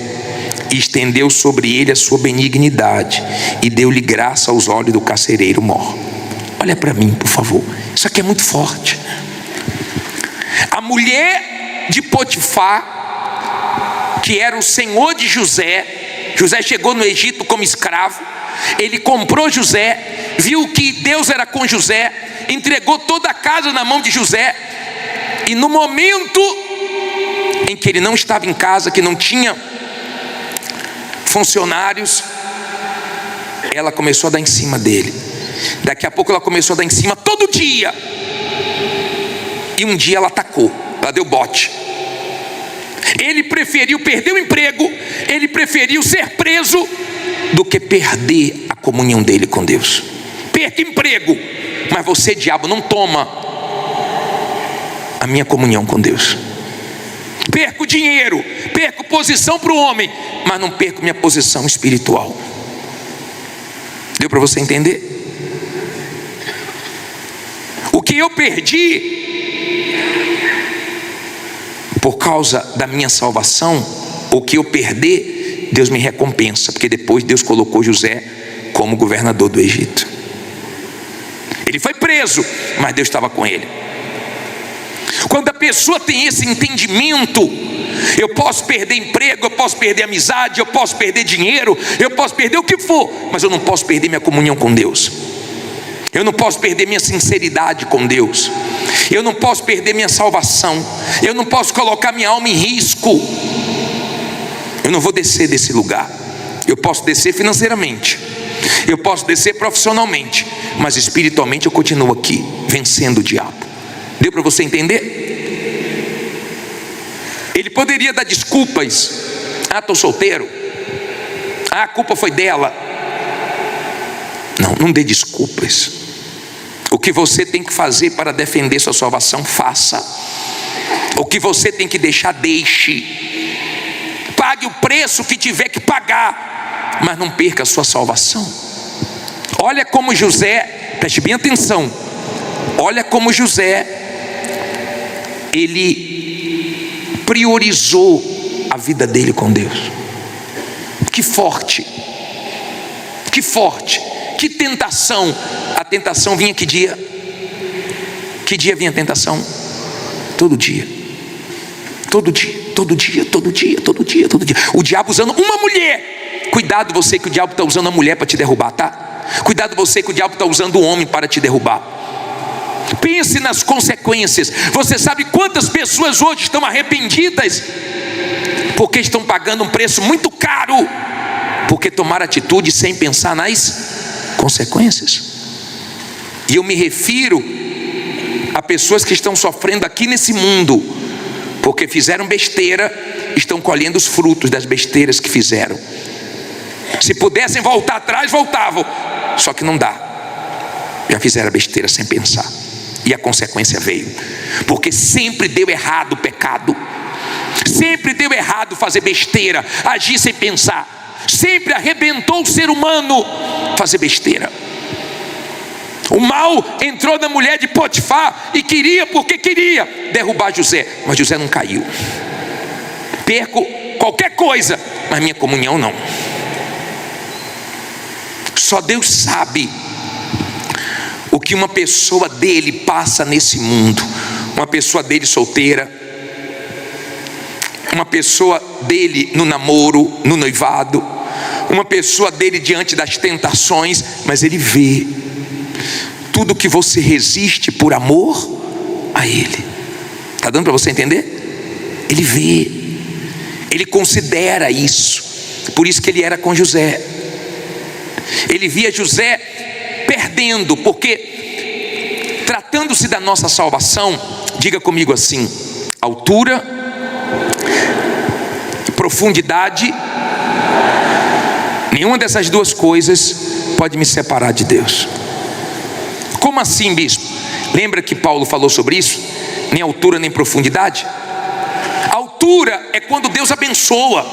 e estendeu sobre ele a sua benignidade e deu-lhe graça aos olhos do carcereiro mor. Olha para mim, por favor. Isso aqui é muito forte. A mulher de Potifar, que era o senhor de José. José chegou no Egito como escravo. Ele comprou José, viu que Deus era com José, entregou toda a casa na mão de José. E no momento em que ele não estava em casa, que não tinha funcionários, ela começou a dar em cima dele. Daqui a pouco ela começou a dar em cima todo dia. E um dia ela atacou, ela deu bote. Ele preferiu perder o emprego, ele preferiu ser preso do que perder a comunhão dele com Deus. Perca emprego, mas você, diabo, não toma a minha comunhão com Deus. Perco dinheiro, perco posição para o homem, mas não perco minha posição espiritual. Deu para você entender? O que eu perdi por causa da minha salvação, o que eu perder, Deus me recompensa, porque depois Deus colocou José como governador do Egito. Ele foi preso, mas Deus estava com ele. Quando a pessoa tem esse entendimento, eu posso perder emprego, eu posso perder amizade, eu posso perder dinheiro, eu posso perder o que for, mas eu não posso perder minha comunhão com Deus. Eu não posso perder minha sinceridade com Deus. Eu não posso perder minha salvação. Eu não posso colocar minha alma em risco. Eu não vou descer desse lugar. Eu posso descer financeiramente, eu posso descer profissionalmente, mas espiritualmente eu continuo aqui, vencendo o diabo. Deu para você entender? Ele poderia dar desculpas. Ah, estou solteiro. Ah, a culpa foi dela. Não dê desculpas. O que você tem que fazer para defender sua salvação, faça. O que você tem que deixar, deixe. Pague o preço que tiver que pagar, mas não perca a sua salvação. Olha como José, preste bem atenção. Olha como José, ele priorizou a vida dele com Deus. Que forte. Que forte. Que tentação. A tentação vinha que dia? Que dia vinha a tentação? Todo dia. Todo dia, todo dia, todo dia, todo dia, todo dia. O diabo usando uma mulher. Cuidado você que o diabo está usando a mulher para te derrubar, tá? Cuidado você que o diabo está usando o homem para te derrubar. Pense nas consequências. Você sabe quantas pessoas hoje estão arrependidas porque estão pagando um preço muito caro, porque tomaram atitude sem pensar nas consequências. E eu me refiro a pessoas que estão sofrendo aqui nesse mundo porque fizeram besteira, estão colhendo os frutos das besteiras que fizeram. Se pudessem voltar atrás, voltavam, só que não dá. Já fizeram a besteira sem pensar, e a consequência veio, porque sempre deu errado o pecado, sempre deu errado fazer besteira, agir sem pensar, sempre arrebentou o ser humano fazer besteira. O mal entrou na mulher de Potifar e queria, porque queria derrubar José, mas José não caiu. Perco qualquer coisa, mas minha comunhão não. Só Deus sabe o que uma pessoa dele passa nesse mundo. Uma pessoa dele solteira, uma pessoa dele no namoro, no noivado, uma pessoa dele diante das tentações, mas ele vê tudo que você resiste por amor a ele. Está dando para você entender? Ele vê, ele considera isso. Por isso que ele era com José. Ele via José perdendo, porque tratando-se da nossa salvação, diga comigo assim: altura, profundidade, nenhuma dessas duas coisas pode me separar de Deus. Como assim, bispo? Lembra que Paulo falou sobre isso? Nem altura nem profundidade. Altura é quando Deus abençoa.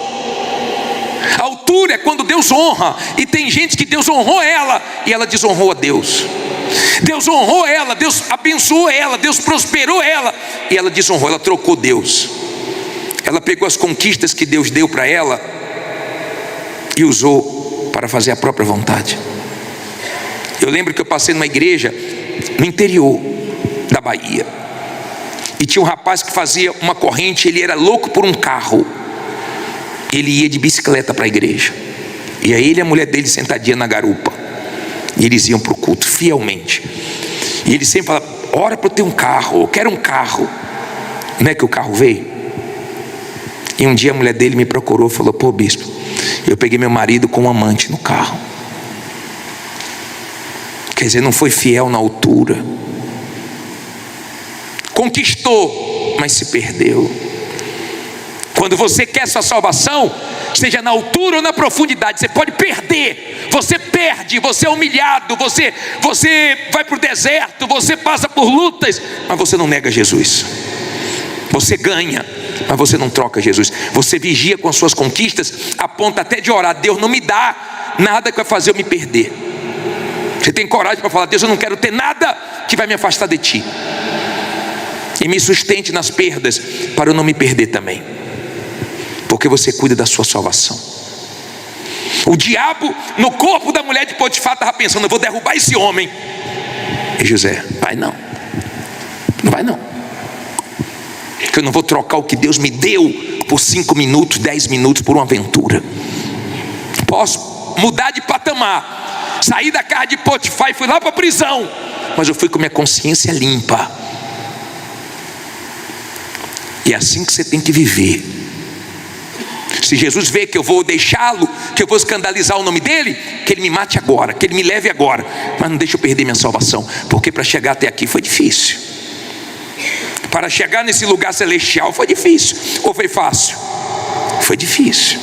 Altura é quando Deus honra. E tem gente que Deus honrou ela e ela desonrou a Deus. Deus honrou ela, Deus abençoou ela, Deus prosperou ela, e ela desonrou, ela trocou Deus. Ela pegou as conquistas que Deus deu para ela e usou para fazer a própria vontade. Eu lembro que eu passei numa igreja no interior da Bahia, e tinha um rapaz que fazia uma corrente. Ele era louco por um carro. Ele ia de bicicleta para a igreja, e aí ele e a mulher dele sentadinha na garupa, e eles iam para o culto fielmente. E ele sempre falava: ora para eu ter um carro, eu quero um carro. Não é que o carro veio? E um dia a mulher dele me procurou e falou: pô, bispo, eu peguei meu marido com um amante no carro. Quer dizer, não foi fiel na altura. Conquistou, mas se perdeu. Quando você quer sua salvação, seja na altura ou na profundidade, você pode perder. Você perde, você é humilhado, você vai para o deserto, você passa por lutas, mas você não nega Jesus. Você ganha, mas você não troca Jesus. Você vigia com as suas conquistas, a ponto até de orar: Deus, não me dá nada que vai fazer eu me perder. Você tem coragem para falar: Deus, eu não quero ter nada que vai me afastar de ti, e me sustente nas perdas, para eu não me perder também, porque você cuida da sua salvação. O diabo no corpo da mulher de Potifar estava pensando: eu vou derrubar esse homem. E José: vai não, não vai não, que eu não vou trocar o que Deus me deu por 5 minutos, 10 minutos, por uma aventura. Posso mudar de patamar, sair da casa de Potifar e fui lá para a prisão, mas eu fui com minha consciência limpa. E é assim que você tem que viver. Se Jesus vê que eu vou deixá-lo, que eu vou escandalizar o nome dele, que ele me mate agora, que ele me leve agora, mas não deixe eu perder minha salvação, porque para chegar até aqui foi difícil. Para chegar nesse lugar celestial foi difícil, ou foi fácil? Foi difícil.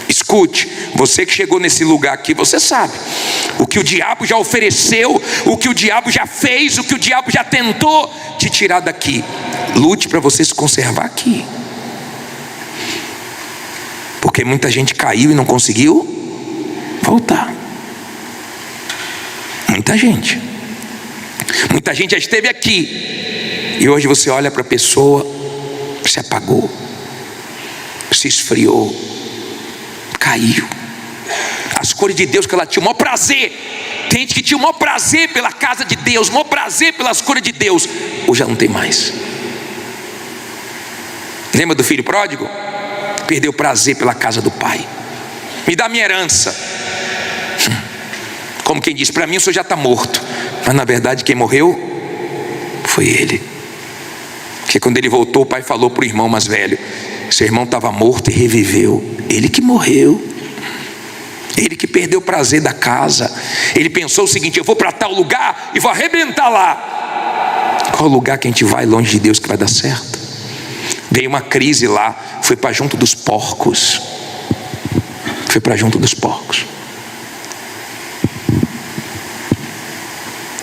Escute, você que chegou nesse lugar aqui, você sabe o que o diabo já ofereceu, o que o diabo já fez, o que o diabo já tentou te tirar daqui. Lute para você se conservar aqui, porque muita gente caiu e não conseguiu voltar. Muita gente já esteve aqui, e hoje você olha para a pessoa, se apagou, se esfriou, caiu. As cores de Deus que ela tinha o maior prazer, tem gente que tinha o maior prazer pela casa de Deus, o maior prazer pelas cores de Deus, hoje já não tem mais. Lembra do filho pródigo? Perdeu o prazer pela casa do pai. Me dá minha herança. Como quem diz: para mim o senhor já está morto, mas na verdade quem morreu foi ele. Porque quando ele voltou, o pai falou para o irmão mais velho: seu irmão estava morto e reviveu. Ele que morreu, ele que perdeu o prazer da casa. Ele pensou o seguinte: eu vou para tal lugar e vou arrebentar lá. Qual lugar que a gente vai longe de Deus que vai dar certo? Veio uma crise lá, foi para junto dos porcos. Foi para junto dos porcos.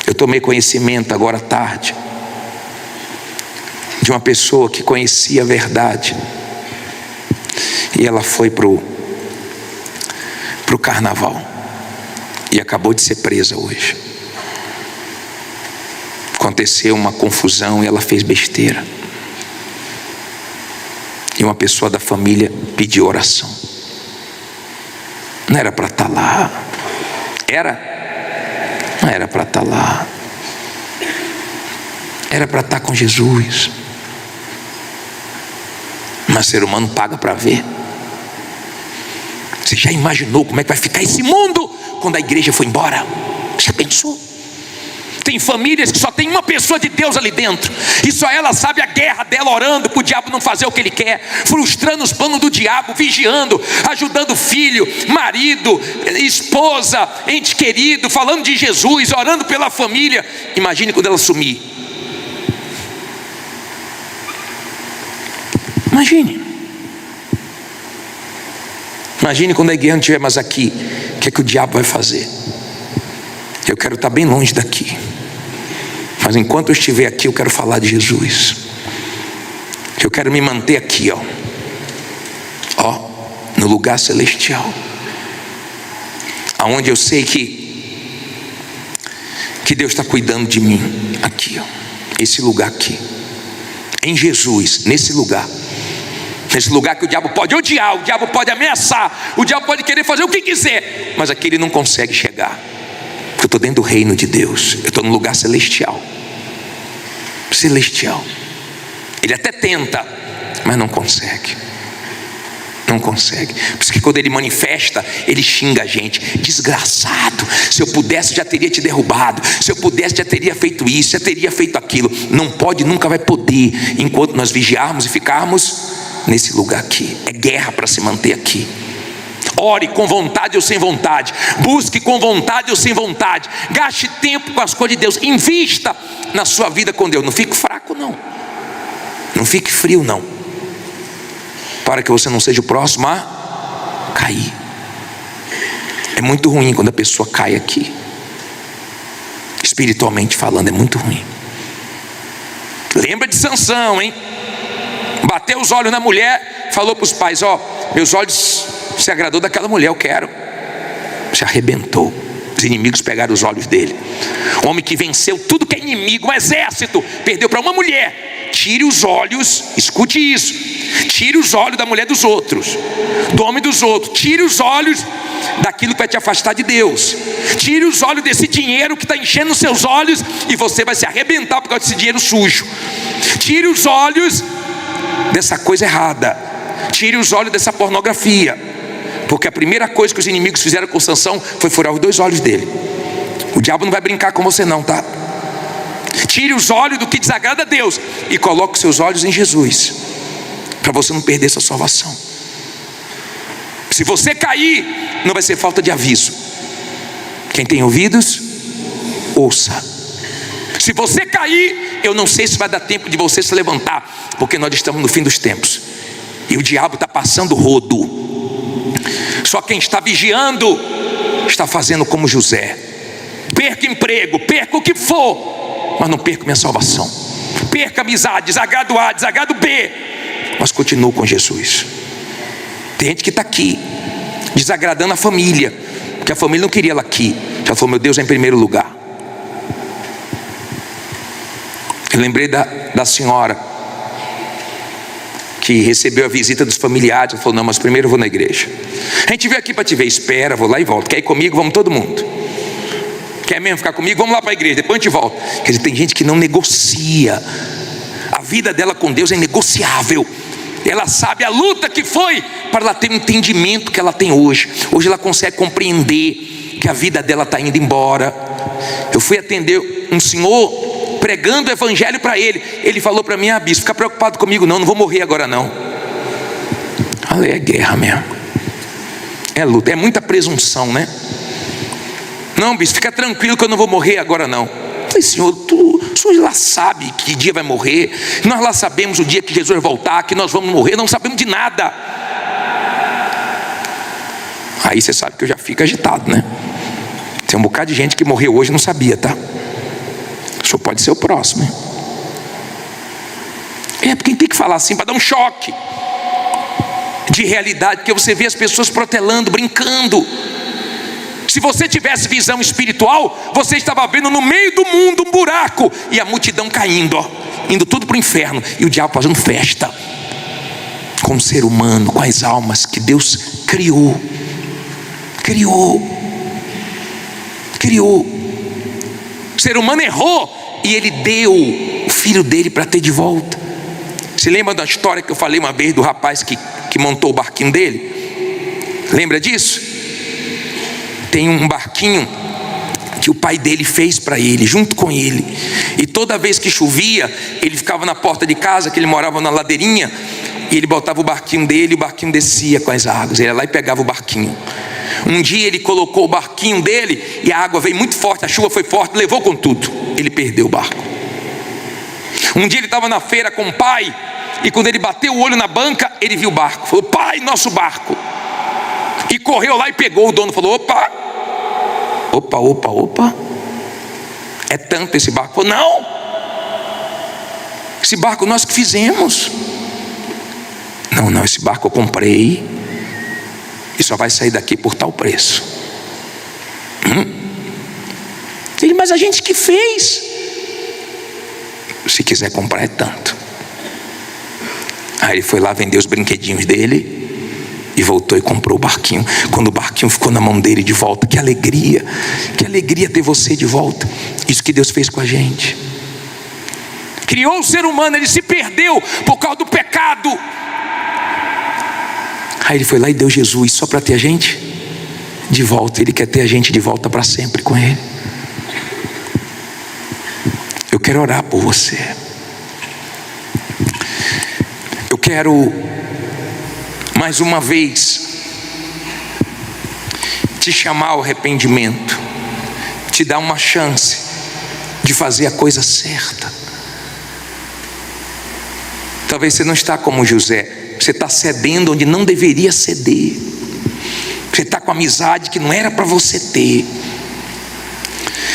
Eu tomei conhecimento agora à tarde de uma pessoa que conhecia a verdade, e ela foi pro carnaval e acabou de ser presa hoje. Aconteceu uma confusão e ela fez besteira, e uma pessoa da família pediu oração. Não era para estar lá. Não era para estar lá. Era para estar com Jesus. Mas ser humano paga para ver. Você já imaginou como é que vai ficar esse mundo quando a igreja for embora? Já pensou? Tem famílias que só tem uma pessoa de Deus ali dentro, e só ela sabe a guerra dela, orando para o diabo não fazer o que ele quer, frustrando os planos do diabo, vigiando, ajudando filho, marido, esposa, ente querido, falando de Jesus, orando pela família. Imagine quando ela sumir. Imagine quando a igreja não estiver mais aqui. O que é que o diabo vai fazer? Eu quero estar bem longe daqui, mas enquanto eu estiver aqui, eu quero falar de Jesus. Eu quero me manter aqui, no lugar celestial, aonde eu sei que que Deus está cuidando de mim aqui, ó, esse lugar aqui, em Jesus, nesse lugar que o diabo pode odiar, o diabo pode ameaçar, o diabo pode querer fazer o que quiser, mas aqui ele não consegue chegar, porque eu estou dentro do reino de Deus, eu estou num lugar celestial. Ele até tenta, mas não consegue. Por isso que quando ele manifesta, ele xinga a gente: desgraçado, se eu pudesse já teria te derrubado, se eu pudesse já teria feito isso, já teria feito aquilo. Não pode, nunca vai poder, enquanto nós vigiarmos e ficarmos nesse lugar aqui. É guerra para se manter aqui. Ore com vontade ou sem vontade, busque com vontade ou sem vontade, gaste tempo com as coisas de Deus, invista na sua vida com Deus. Não fique fraco não fique frio não, para que você não seja o próximo a cair. É muito ruim quando a pessoa cai aqui, espiritualmente falando, é muito ruim. Lembra de Sansão, hein? Bateu os olhos na mulher, falou para os pais: ó, meus olhos se agradou daquela mulher, eu quero. Se arrebentou. Os inimigos pegaram os olhos dele. O homem que venceu tudo que é inimigo, um exército, perdeu para uma mulher. Tire os olhos, escute isso, tire os olhos da mulher dos outros, do homem dos outros. Tire os olhos daquilo que vai te afastar de Deus. Tire os olhos desse dinheiro que está enchendo os seus olhos, e você vai se arrebentar por causa desse dinheiro sujo. Tire os olhos dessa coisa errada. Tire os olhos dessa pornografia, porque a primeira coisa que os inimigos fizeram com Sansão foi furar os 2 olhos dele. O diabo não vai brincar com você não, tá? Tire os olhos do que desagrada a Deus e coloque os seus olhos em Jesus, para você não perder sua salvação. Se você cair, não vai ser falta de aviso. Quem tem ouvidos, ouça. Se você cair, eu não sei se vai dar tempo de você se levantar, porque nós estamos no fim dos tempos e o diabo está passando rodo. Só quem está vigiando está fazendo como José: perca emprego, perca o que for, mas não perca minha salvação. Perca amizade, desagrado A, desagrado B, mas continuo com Jesus. Tem gente que está aqui desagradando a família, porque a família não queria ela aqui. Já falou: meu Deus é em primeiro lugar. Eu lembrei da senhora que recebeu a visita dos familiares. Ela falou: não, mas primeiro eu vou na igreja. A gente veio aqui para te ver. Espera, vou lá e volto. Quer ir comigo? Vamos todo mundo. Quer mesmo ficar comigo? Vamos lá para a igreja, depois a gente volta. Quer dizer, tem gente que não negocia. A vida dela com Deus é negociável. Ela sabe a luta que foi para ela ter o entendimento que ela tem hoje. Hoje ela consegue compreender que a vida dela está indo embora. Eu fui atender um senhor pregando o evangelho para ele. Ele falou para mim: ah, bispo, fica preocupado comigo não vou morrer agora não. Ali é guerra mesmo, é luta, é muita presunção, né? Não, bispo, fica tranquilo que eu não vou morrer agora não. Eu falei: senhor, o senhor lá sabe que dia vai morrer, nós lá sabemos o dia que Jesus voltar, que nós vamos morrer, não sabemos de nada. Aí você sabe que eu já fico agitado, né? Tem um bocado de gente que morreu hoje e não sabia, tá? O senhor pode ser o próximo, hein? Porque tem que falar assim para dar um choque de realidade, porque você vê as pessoas protelando, brincando. Se você tivesse visão espiritual, você estava vendo no meio do mundo um buraco e a multidão caindo, ó, indo tudo para o inferno, e o diabo fazendo festa com o ser humano, com as almas que Deus criou. O ser humano errou e ele deu o filho dele para ter de volta. Se lembra da história que eu falei uma vez do rapaz que montou o barquinho dele? Lembra disso? Tem um barquinho que o pai dele fez para ele, junto com ele. E toda vez que chovia, ele ficava na porta de casa, que ele morava na ladeirinha, e ele botava o barquinho dele, e o barquinho descia com as águas. Ele ia lá e pegava o barquinho. Um dia ele colocou o barquinho dele e a água veio muito forte, a chuva foi forte, levou com tudo. Ele perdeu o barco. Um dia ele estava na feira com o pai, e quando ele bateu o olho na banca, ele viu o barco. Falou: pai, nosso barco. E correu lá e pegou. O dono falou: opa, é tanto esse barco. Falou: não, esse barco nós que fizemos. Não, esse barco eu comprei e só vai sair daqui por tal preço. Ele: Mas a gente que fez. Se quiser comprar é tanto. Aí ele foi lá vender os brinquedinhos dele e voltou e comprou o barquinho. Quando o barquinho ficou na mão dele de volta, que alegria ter você de volta. Isso que Deus fez com a gente. Criou o ser humano, ele se perdeu por causa do pecado. Aí ele foi lá e deu Jesus só para ter a gente de volta. Ele quer ter a gente de volta para sempre com ele. Eu quero orar por você. Eu quero mais uma vez te chamar ao arrependimento, te dar uma chance de fazer a coisa certa. Talvez você não está como José, você está cedendo onde não deveria ceder, você está com amizade que não era para você ter,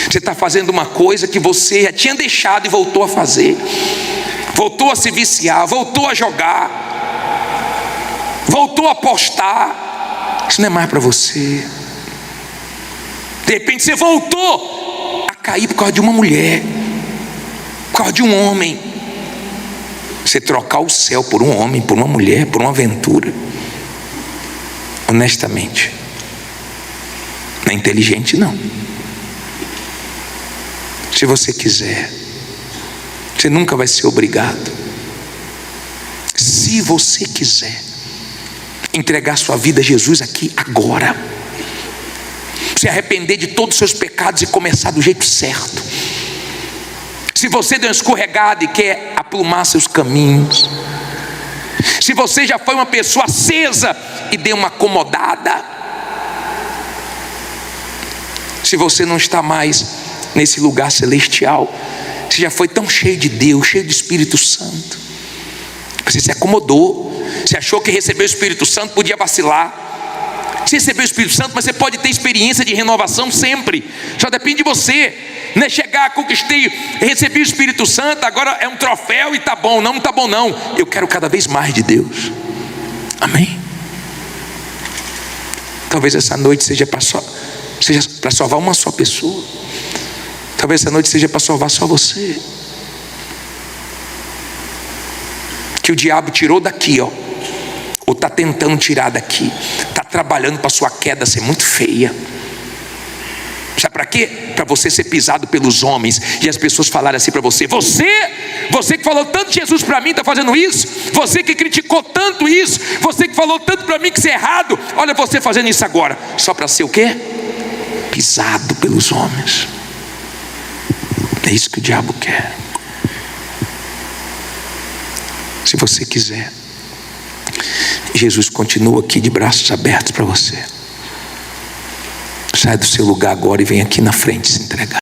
você está fazendo uma coisa que você já tinha deixado e voltou a fazer, voltou a se viciar, voltou a jogar, voltou a apostar. Isso não é mais para você. De repente você voltou a cair por causa de uma mulher, por causa de um homem. Você trocar o céu por um homem, por uma mulher, por uma aventura, honestamente, não é inteligente não. Se você quiser, você nunca vai ser obrigado. Se você quiser entregar sua vida a Jesus aqui agora, se arrepender de todos os seus pecados e começar do jeito certo. Se você deu uma escorregada e quer aprumar seus caminhos, se você já foi uma pessoa acesa e deu uma acomodada, se você não está mais nesse lugar celestial, você já foi tão cheio de Deus, cheio do Espírito Santo, você se acomodou, você achou que receber o Espírito Santo podia vacilar. Você recebeu o Espírito Santo, mas você pode ter experiência de renovação sempre, só depende de você. Não é chegar, conquistei, recebi o Espírito Santo, agora é um troféu e tá bom. Não, não tá bom não. Eu quero cada vez mais de Deus. Amém? Talvez essa noite seja para salvar uma só pessoa. Talvez essa noite seja para salvar só você. Que o diabo tirou daqui, ó, ou está tentando tirar daqui, está trabalhando para sua queda ser muito feia. Sabe para quê? Para você ser pisado pelos homens e as pessoas falarem assim para você: você que falou tanto de Jesus para mim está fazendo isso, você que criticou tanto isso, você que falou tanto para mim que isso é errado, olha você fazendo isso agora, só para ser o quê? Pisado pelos homens. É isso que o diabo quer. Se você quiser, Jesus continua aqui de braços abertos para você. Sai do seu lugar agora e vem aqui na frente se entregar.